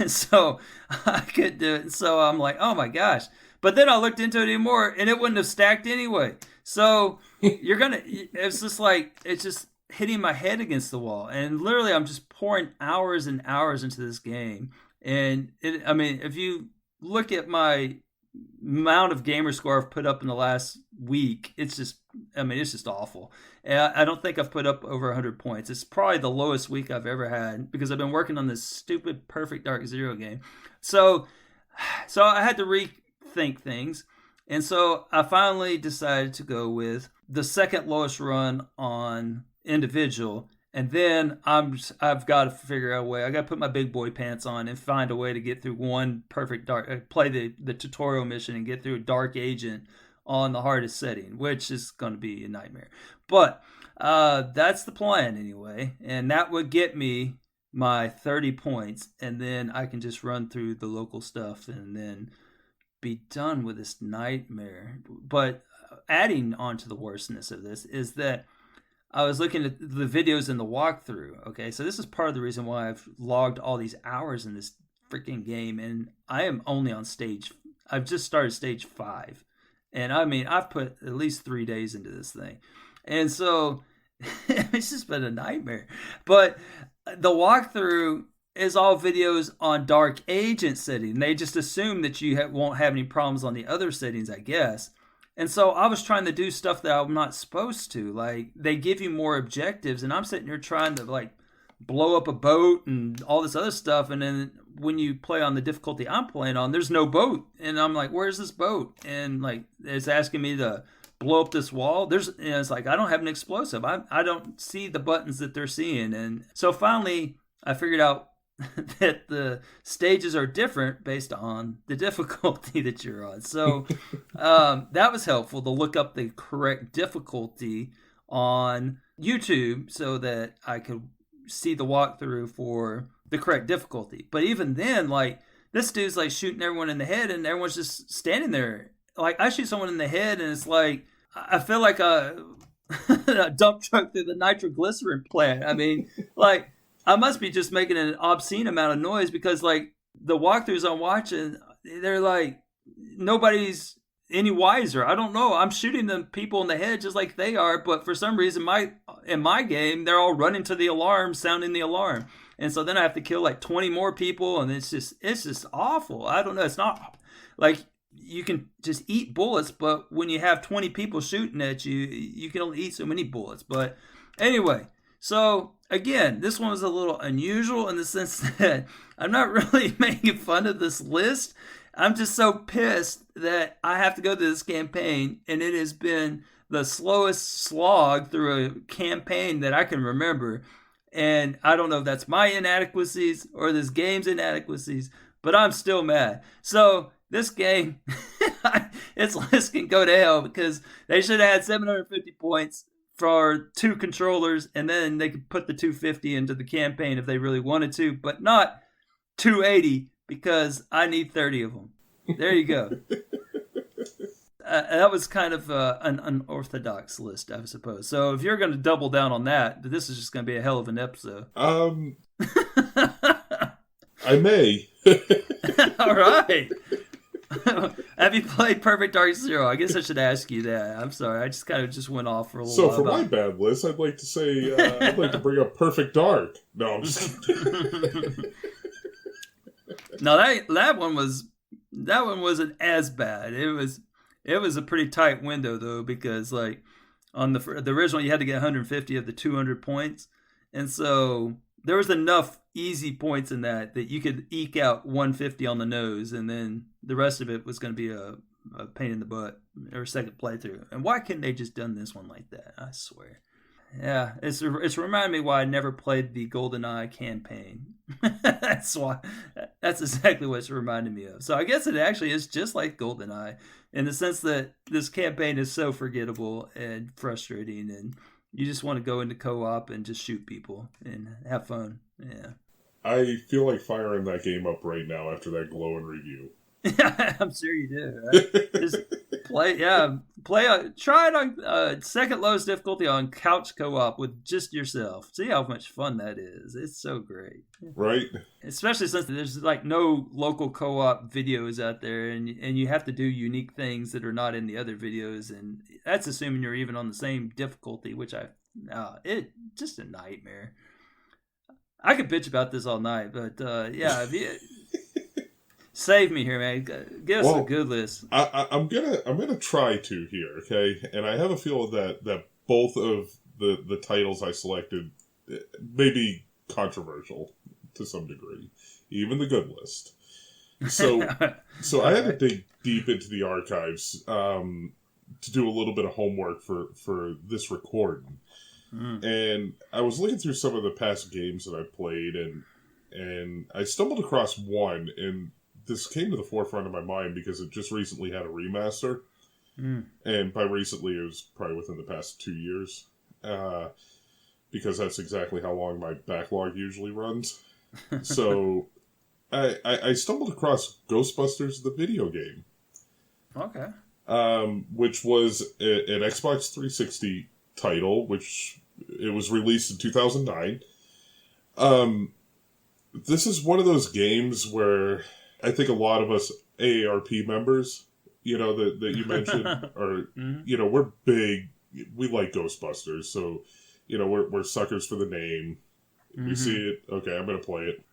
so I couldn't do it. So I'm like, oh my gosh. But then I looked into it anymore, and it wouldn't have stacked anyway. So it's just like, it's just hitting my head against the wall. And literally, I'm just pouring hours and hours into this game. And if you look at my amount of gamer score I've put up in the last week, it's just awful. And I don't think I've put up over 100 points. It's probably the lowest week I've ever had because I've been working on this stupid Perfect Dark Zero game. So I had to rethink things. And so I finally decided to go with the second lowest run on individual. And then I've got to figure out a way. I got to put my big boy pants on and find a way to get through one Perfect Dark, play the tutorial mission and get through a Dark Agent on the hardest setting, which is going to be a nightmare. But that's the plan anyway. And that would get me my 30 points. And then I can just run through the local stuff and then be done with this nightmare. But adding on to the worstness of this is that I was looking at the videos in the walkthrough. Okay, so this is part of the reason why I've logged all these hours in this freaking game, and I am only on I've just started stage 5. And I've put at least 3 days into this thing. And so it's just been a nightmare. But the walkthrough is all videos on Dark Agent setting. They just assume that you won't have any problems on the other settings, I guess. And so I was trying to do stuff that I'm not supposed to. Like, they give you more objectives, and I'm sitting here trying to, like, blow up a boat and all this other stuff. And then when you play on the difficulty I'm playing on, there's no boat. And I'm like, where's this boat? And, like, it's asking me to blow up this wall. It's like, I don't have an explosive. I don't see the buttons that they're seeing. And so finally, I figured out that the stages are different based on the difficulty that you're on. So that was helpful to look up the correct difficulty on YouTube so that I could see the walkthrough for the correct difficulty. But even then, like, this dude's like shooting everyone in the head and everyone's just standing there. Like, I shoot someone in the head and it's like, I feel like a dump truck through the nitroglycerin plant. Like, I must be just making an obscene amount of noise because, like, the walkthroughs I'm watching, they're like, nobody's any wiser. I don't know. I'm shooting the people in the head just like they are, but for some reason, in my game, they're all running to the alarm, sounding the alarm. And so then I have to kill like 20 more people, and it's just awful. I don't know. It's not like you can just eat bullets, but when you have 20 people shooting at you, you can only eat so many bullets. But anyway, so again, this one was a little unusual in the sense that I'm not really making fun of this list. I'm just so pissed that I have to go through this campaign, and it has been the slowest slog through a campaign that I can remember. And I don't know if that's my inadequacies or this game's inadequacies, but I'm still mad. So this game, its list can go to hell because they should have had 750 points for 2 controllers, and then they could put the 250 into the campaign if they really wanted to, but not 280 because I need 30 of them. There you go. That was kind of an unorthodox list, I suppose. So if you're going to double down on that, this is just going to be a hell of an episode. I may. All right. Have you played Perfect Dark Zero? I guess I should ask you that. I'm sorry. I just kind of just went off for a little while. So for my bad list, I'd like to say I'd like to bring up Perfect Dark. No, I'm just kidding. No, that one wasn't as bad. It was a pretty tight window though, because like on the original you had to get 150 of the 200 points, and so there was enough easy points in that you could eke out 150 on the nose, and then the rest of it was going to be a pain in the butt or second playthrough. And why couldn't they just done this one like that? I swear. Yeah, it's reminded me why I never played the GoldenEye campaign. That's why. That's exactly what it's reminded me of. So I guess it actually is just like GoldenEye in the sense that this campaign is so forgettable and frustrating, and you just want to go into co-op and just shoot people and have fun. Yeah. I feel like firing that game up right now after that glowing review. I'm sure you do. Right? Just try it on second lowest difficulty on couch co-op with just yourself. See how much fun that is. It's so great, right? Especially since there's like no local co-op videos out there, and you have to do unique things that are not in the other videos, and that's assuming you're even on the same difficulty, which it just a nightmare. I could bitch about this all night, but yeah. Save me here, man. Give us a good list. I'm gonna try to here, okay? And I have a feeling that both of the titles I selected may be controversial to some degree, even the good list. So I had to dig deep into the archives to do a little bit of homework for this recording, and I was looking through some of the past games that I played, and I stumbled across one and. This came to the forefront of my mind because it just recently had a remaster. And by recently, it was probably within the past 2 years. Because that's exactly how long my backlog usually runs. So, I stumbled across Ghostbusters, the video game. Okay. Which was an Xbox 360 title, which it was released in 2009. This is one of those games where... I think a lot of us AARP members, that you mentioned, are, we're big. We like Ghostbusters, so, we're suckers for the name. We see it, okay, I'm going to play it.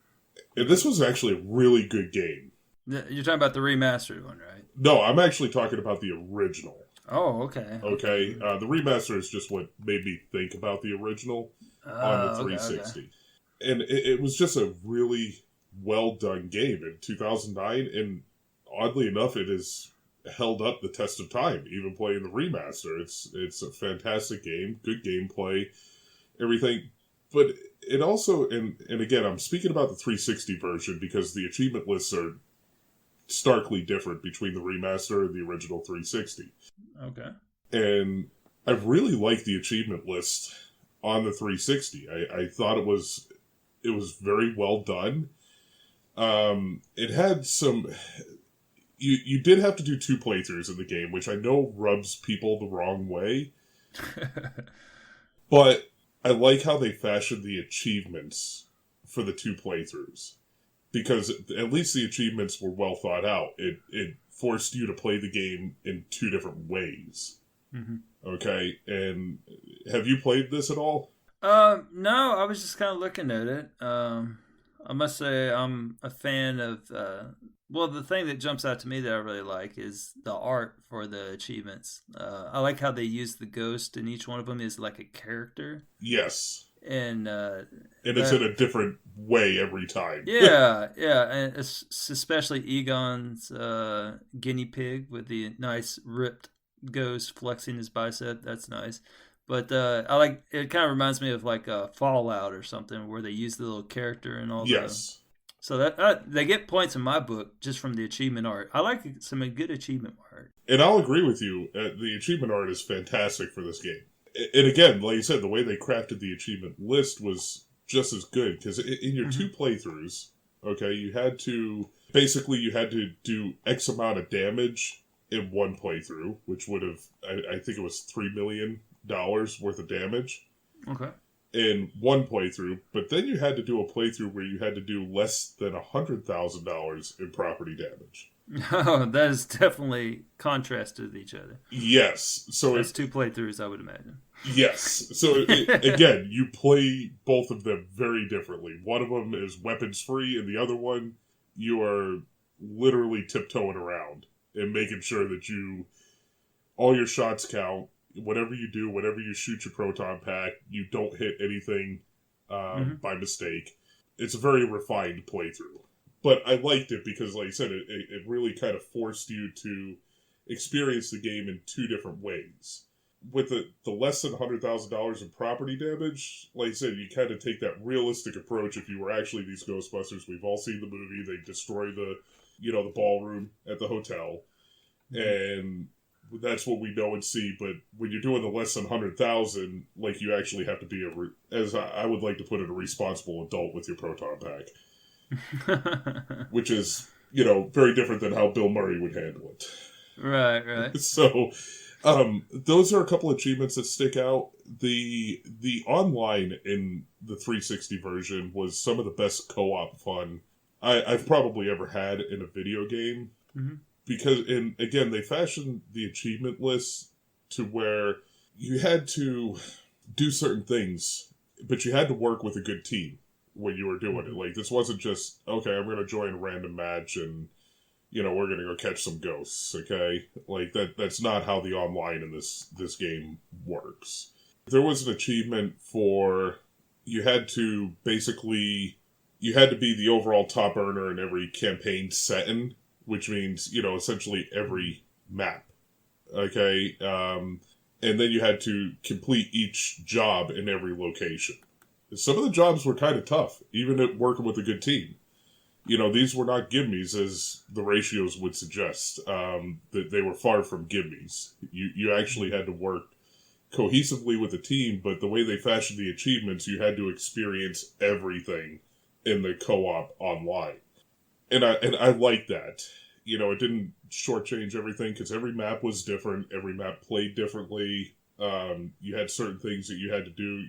And this was actually a really good game. You're talking about the remastered one, right? No, I'm actually talking about the original. Oh, okay. Okay, the remaster is just what made me think about the original on the 360. Okay. And it was just a really... well-done game in 2009, and oddly enough, it has held up the test of time, even playing the remaster. It's a fantastic game, good gameplay, everything, but it also, and again, I'm speaking about the 360 version because the achievement lists are starkly different between the remaster and the original 360. Okay. And I really liked the achievement list on the 360. I thought it was very well done. It had some... You did have to do 2 playthroughs in the game, which I know rubs people the wrong way. But I like how they fashioned the achievements for the 2 playthroughs. Because at least the achievements were well thought out. It forced you to play the game in 2 different ways. Mm-hmm. Okay, and have you played this at all? No, I was just kind of looking at it. I must say I'm a fan of, the thing that jumps out to me that I really like is the art for the achievements. I like how they use the ghost in each one of them is like a character. Yes. And it's in a different way every time. Yeah, and especially Egon's guinea pig with the nice ripped ghost flexing his bicep. That's nice. But I like it. Kind of reminds me of like Fallout or something where they use the little character and all. Yes. So that they get points in my book just from the achievement art. I like some good achievement art. And I'll agree with you. The achievement art is fantastic for this game. And again, like you said, the way they crafted the achievement list was just as good because in your 2 playthroughs, okay, you had to do X amount of damage in 1 playthrough, which would have I think it was $3 million worth of damage. Okay. In 1 playthrough, but then you had to do a playthrough where you had to do less than $100,000 in property damage. Oh, that is definitely contrasted with each other. Yes. So that's 2 playthroughs, I would imagine. Yes. So again, you play both of them very differently. One of them is weapons free, and the other one, you are literally tiptoeing around and making sure that all your shots count. Whatever you do, whenever you shoot your proton pack, you don't hit anything by mistake. It's a very refined playthrough. But I liked it because, like I said, it really kind of forced you to experience the game in 2 different ways. with the less than $100,000 in property damage, like I said, you kind of take that realistic approach. If you were actually these Ghostbusters, we've all seen the movie. They destroy the ballroom at the hotel, and that's what we know and see. But when you're doing the less than 100,000, like, you actually have to be as I would like to put it, a responsible adult with your proton pack, which is very different than how Bill Murray would handle it. Right. So, those are a couple of achievements that stick out. The online in the 360 version was some of the best co-op fun I've probably ever had in a video game. Mm-hmm. Because, and again, they fashioned the achievement list to where you had to do certain things, but you had to work with a good team when you were doing it. Like, this wasn't just, okay, I'm going to join a random match and, we're going to go catch some ghosts, okay? Like, that's not how the online in this game works. There was an achievement for, you had to be the overall top earner in every campaign setting, which means, essentially every map, okay? And then you had to complete each job in every location. Some of the jobs were kind of tough, even at working with a good team. These were not gimmies, as the ratios would suggest. That they were far from gimmies. You actually had to work cohesively with the team, but the way they fashioned the achievements, you had to experience everything in the co-op online. And I like that. It didn't shortchange everything, because every map was different. Every map played differently. You had certain things that you had to do.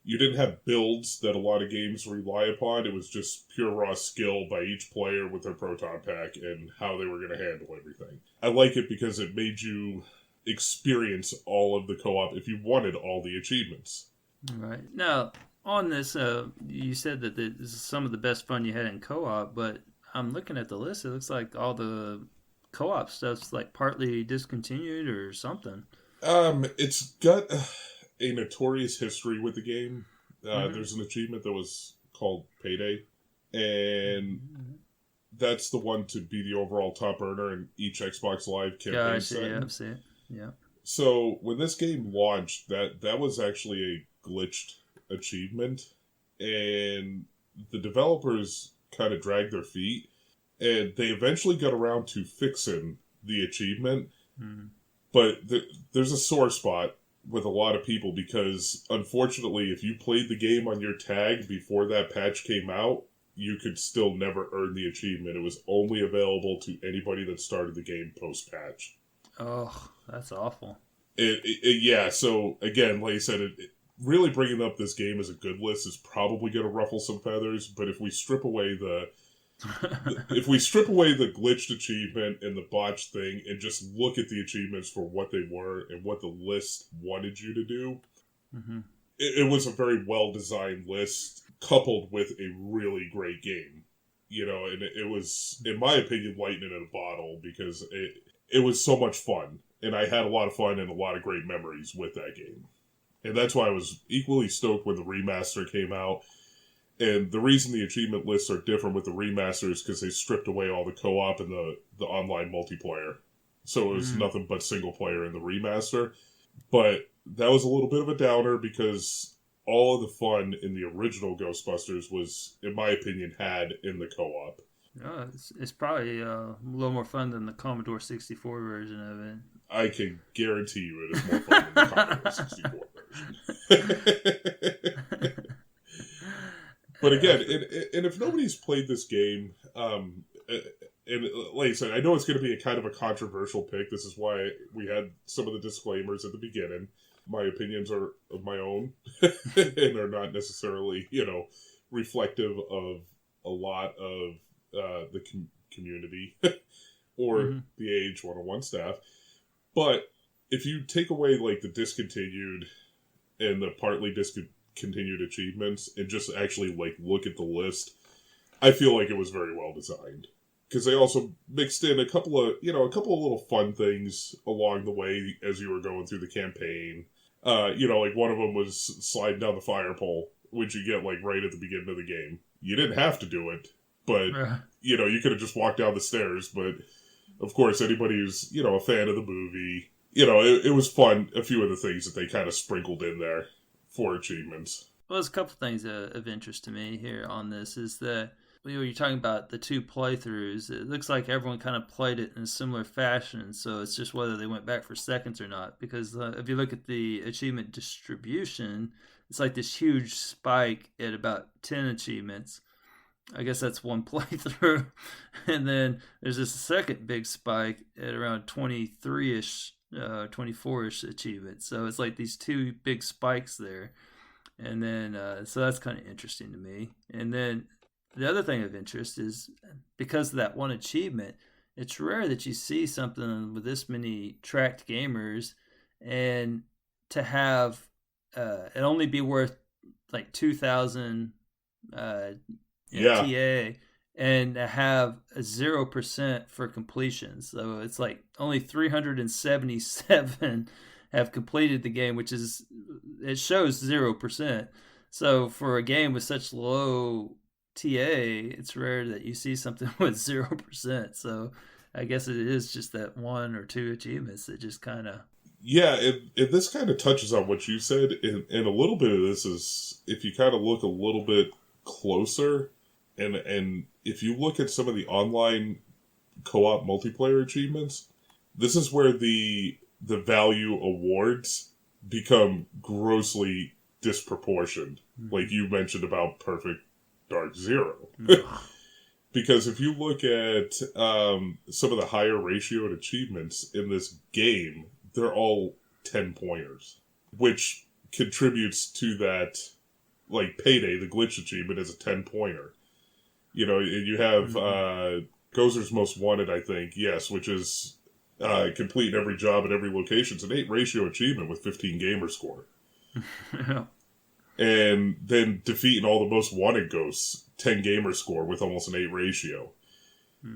You didn't have builds that a lot of games rely upon. It was just pure raw skill by each player with their proton pack and how they were going to handle everything. I like it because it made you experience all of the co-op if you wanted all the achievements. Right. Now, on this, you said that this is some of the best fun you had in co-op, but I'm looking at the list. It looks like all the co-op stuff's like partly discontinued or something. It's got a notorious history with the game. There's an achievement that was called Payday, and that's the one to be the overall top earner in each Xbox Live campaign setting. Yeah, I've seen it. Yeah. So when this game launched, that was actually a glitched achievement, and the developers kind of dragged their feet, and they eventually got around to fixing the achievement. But there's a sore spot with a lot of people, because unfortunately, if you played the game on your tag before that patch came out, you could still never earn the achievement. It was only available to anybody that started the game post-patch. Oh, that's awful. Yeah, so again, like I said, really bringing up this game as a good list is probably going to ruffle some feathers, but if we strip away the glitched achievement and the botched thing and just look at the achievements for what they were and what the list wanted you to do, it was a very well-designed list coupled with a really great game. And it was, in my opinion, lightning in a bottle, because it was so much fun, and I had a lot of fun and a lot of great memories with that game. And that's why I was equally stoked when the remaster came out. And the reason the achievement lists are different with the remaster is because they stripped away all the co-op and the online multiplayer. So it was nothing but single player in the remaster. But that was a little bit of a downer, because all of the fun in the original Ghostbusters was, in my opinion, had in the co-op. It's probably a little more fun than the Commodore 64 version of it. I can guarantee you it is more fun than the Commodore 64 version. But again, and if nobody's played this game, and like I said, I know it's going to be a kind of a controversial pick. This is why we had some of the disclaimers at the beginning. My opinions are of my own, and are not necessarily, reflective of a lot of the community or the Age 101 staff. But if you take away like the discontinued and the partly discontinued achievements and just actually like look at the list, I feel like it was very well designed, because they also mixed in a couple of little fun things along the way as you were going through the campaign. Like one of them was sliding down the fire pole, which you get like right at the beginning of the game. You didn't have to do it, but you could have just walked down the stairs. But of course, anybody who's a fan of the movie, it was fun. A few of the things that they kind of sprinkled in there for achievements. Well, there's a couple things of interest to me here on this is that you're talking about the 2 playthroughs. It looks like everyone kind of played it in a similar fashion, so it's just whether they went back for seconds or not. Because if you look at the achievement distribution, it's like this huge spike at about 10 achievements. I guess that's one playthrough. And then there's this second big spike at around 23-ish, 24-ish achievements. So it's like these 2 big spikes there. And then, so that's kind of interesting to me. And then the other thing of interest is because of that one achievement, it's rare that you see something with this many tracked gamers and to have it only be worth like 2,000 TA and to have a 0% for completion. So it's like only 377 have completed the game, which is, it shows 0%. So for a game with such low TA, it's rare that you see something with 0%. So I guess it is just that 1 or 2 achievements that just kind of... Yeah, and this kind of touches on what you said, and a little bit of this is, if you kind of look a little bit closer, and if you look at some of the online co-op multiplayer achievements, this is where the value awards become grossly disproportioned. Mm-hmm. Like you mentioned about Perfect Dark Zero. Mm-hmm. Because if you look at some of the higher ratioed achievements in this game, they're all 10-pointers, which contributes to that, like Payday, the glitch achievement is a 10-pointer. And you have Gozer's Most Wanted, I think, yes, which is complete every job at every location. It's an 8 ratio achievement with 15 gamer score. Yeah. And then defeating all the most wanted ghosts, 10 gamer score with almost an 8 ratio.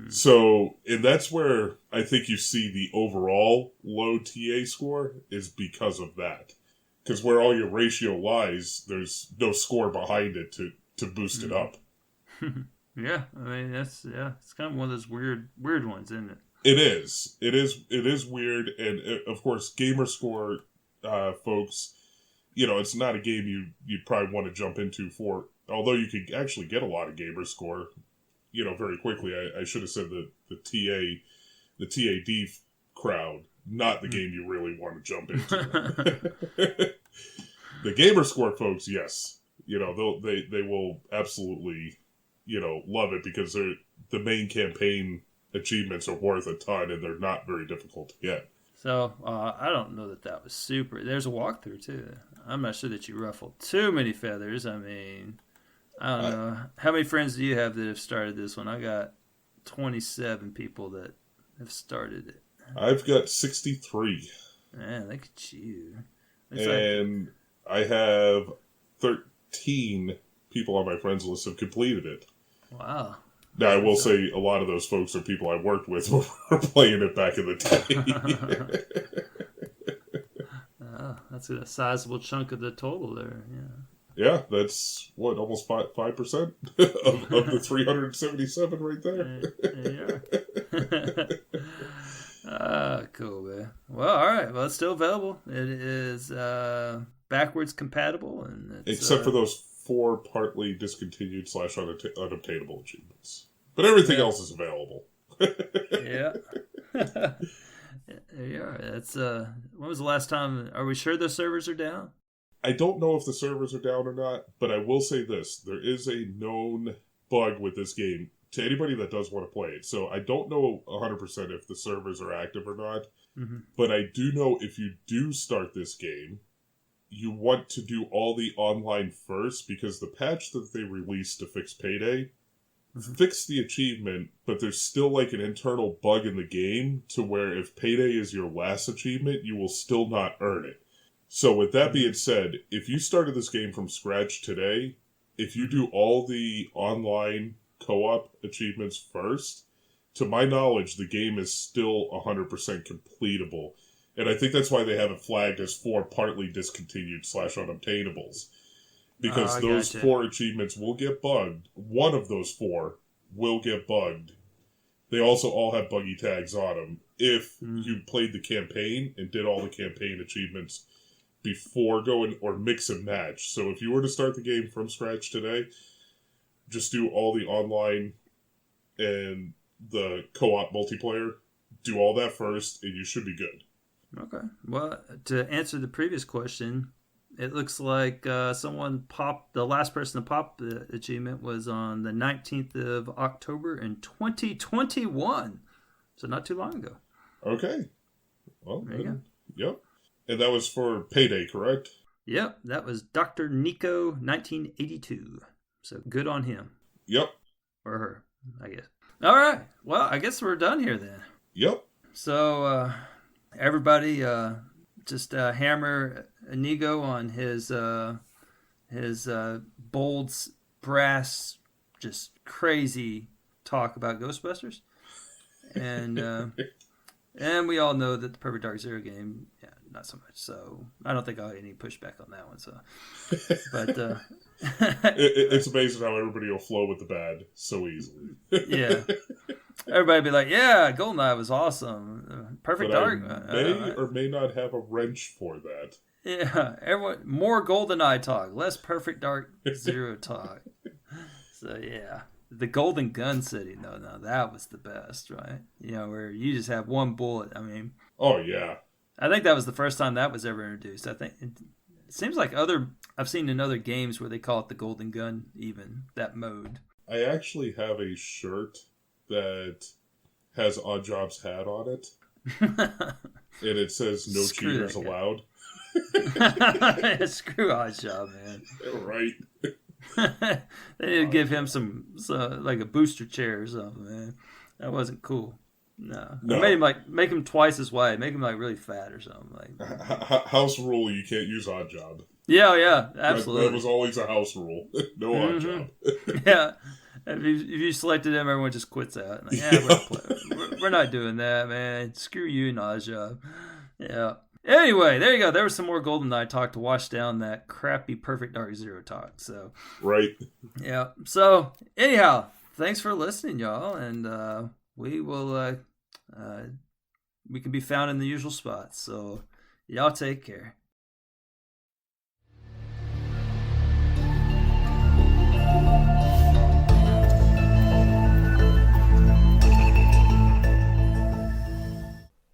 So, and that's where I think you see the overall low TA score is because of that. Because where all your ratio lies, there's no score behind it to boost it up. Yeah, I mean, it's kind of one of those weird ones, isn't it? It is weird, and of course, gamer score, folks, it's not a game you'd probably want to jump into for, although you could actually get a lot of gamer score, very quickly. I should have said the TAD crowd, not the game you really want to jump into. The gamer score folks, yes, they will absolutely, love it because the main campaign achievements are worth a ton and they're not very difficult to get. So I don't know that was super. There's a walkthrough too. I'm not sure that you ruffled too many feathers. I mean, I don't know. How many friends do you have that have started this one? I got 27 people that have started it. I've got 63. Man, look at you. And I have 13 people on my friends list have completed it. Wow. Now, I will say a lot of those folks are people I worked with when we were playing it back in the day. That's a sizable chunk of the total there, yeah. Yeah, that's, almost 5% of the 377 right there. Yeah. Cool, man. Well, all right. Well, it's still available. It is backwards compatible. And except for those 4 partly discontinued / unobtainable achievements. But everything else is available. Yeah. Yeah. That's when was the last time? Are we sure those servers are down? I don't know if the servers are down or not, but I will say this. There is a known bug with this game to anybody that does want to play it. So I don't know 100% if the servers are active or not, but I do know if you do start this game, you want to do all the online first because the patch that they released to fix Payday fixed the achievement, but there's still like an internal bug in the game to where if Payday is your last achievement, you will still not earn it. So with that being said, if you started this game from scratch today, if you do all the online co-op achievements first, to my knowledge, the game is still 100% completable. And I think that's why they have it flagged as 4 partly discontinued / unobtainables. Because those 4 achievements will get bugged. One of those 4 will get bugged they also all have buggy tags on them. If you played the campaign and did all the campaign achievements before going, or mix and match. So if you were to start the game from scratch today, just do all the online and the co-op multiplayer. Do all that first, and you should be good. Okay. Well, to answer the previous question, it looks like someone popped, the last person to pop the achievement was on the 19th of October in 2021. So not too long ago. Okay. Well, there you go. Yep. And that was for Payday, correct? Yep. That was Dr. Nico 1982. So good on him. Yep. Or her, I guess. All right. Well, I guess we're done here then. Yep. So everybody just hammer Inigo on his bold brass, just crazy talk about Ghostbusters, and we all know that the Perfect Dark Zero game, yeah, not so much. So I don't think I'll get any pushback on that one. So, but it's amazing how everybody will flow with the bad so easily. Yeah. Everybody be like, yeah, GoldenEye was awesome. Perfect But Dark. I may or may not have a wrench for that. Yeah, everyone, more GoldenEye talk, less Perfect Dark Zero talk. So yeah, the Golden Gun City, no, that was the best, right? You know, where you just have one bullet. I mean, Oh yeah. I think that was the first time that was ever introduced. I think it seems like I've seen in other games where they call it the Golden Gun, even that mode. I actually have a shirt that has Odd Job's hat on it, and it says "No Screw cheaters that guy. allowed." Screw Oddjob, man. Right. They need to give him some like a booster chair or something, man. That wasn't cool. No. No. Make him twice his weight. Make him like really fat or something. Like House rule: you can't use Odd Job. yeah, absolutely. That was always a house rule. No Odd Job. Yeah. If you selected him, everyone just quits out. Like, yeah, we're not doing that, man. Screw you, Oddjob. Yeah. Anyway, there you go. There was some more GoldenEye talk to wash down that crappy Perfect Dark Zero talk. So, Right. yeah. So, anyhow, thanks for listening, y'all. And we will, we can be found in the usual spots. So, y'all take care.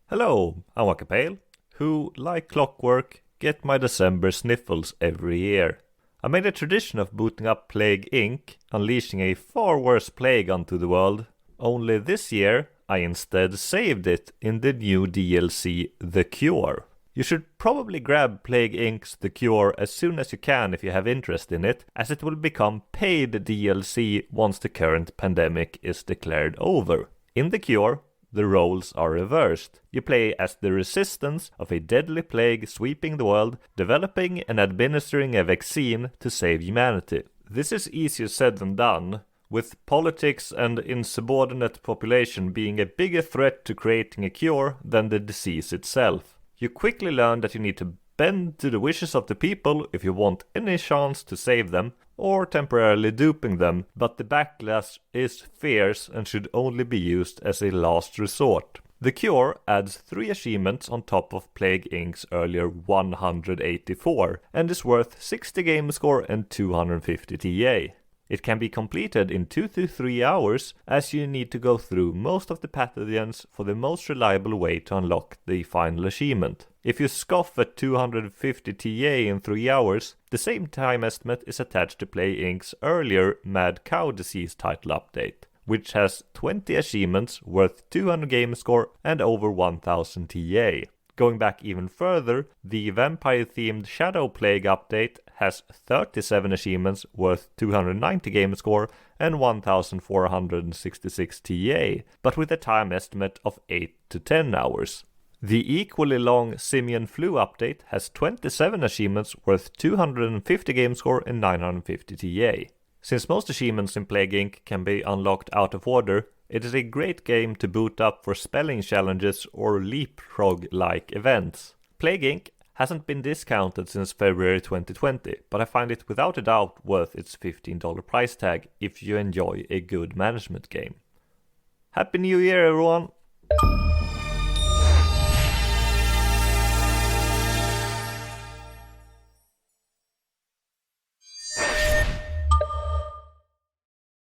Hello, I'm Wakapeil, who, like clockwork, get my December sniffles every year. I made a tradition of booting up Plague Inc., unleashing a far worse plague onto the world. Only this year, I instead saved it in the new DLC The Cure. You should probably grab Plague Inc.'s The Cure as soon as you can if you have interest in it, as it will become paid DLC once the current pandemic is declared over. In The Cure, the roles are reversed. You play as the resistance of a deadly plague sweeping the world, developing and administering a vaccine to save humanity. This is easier said than done, with politics and insubordinate population being a bigger threat to creating a cure than the disease itself. You quickly learn that you need to bend to the wishes of the people if you want any chance to save them, or temporarily duping them, but the backlash is fierce and should only be used as a last resort. The Cure adds 3 achievements on top of Plague Inc.'s earlier 184, and is worth 60 game score and 250 TA. It can be completed in 2 to 3 hours, as you need to go through most of the pathogens for the most reliable way to unlock the final achievement. If you scoff at 250 TA in 3 hours, the same time estimate is attached to Play Inc.'s earlier Mad Cow Disease title update, which has 20 achievements worth 200 game score and over 1000 TA. Going back even further, the vampire-themed Shadow Plague update has 37 achievements worth 290 game score and 1466 TA, but with a time estimate of 8 to 10 hours. The equally long Simian Flu update has 27 achievements worth 250 game score and 950 TA. Since most achievements in Plague Inc. can be unlocked out of order, it is a great game to boot up for spelling challenges or leapfrog-like events. Plague Inc. hasn't been discounted since February 2020, but I find it without a doubt worth its $15 price tag if you enjoy a good management game. Happy New Year, everyone!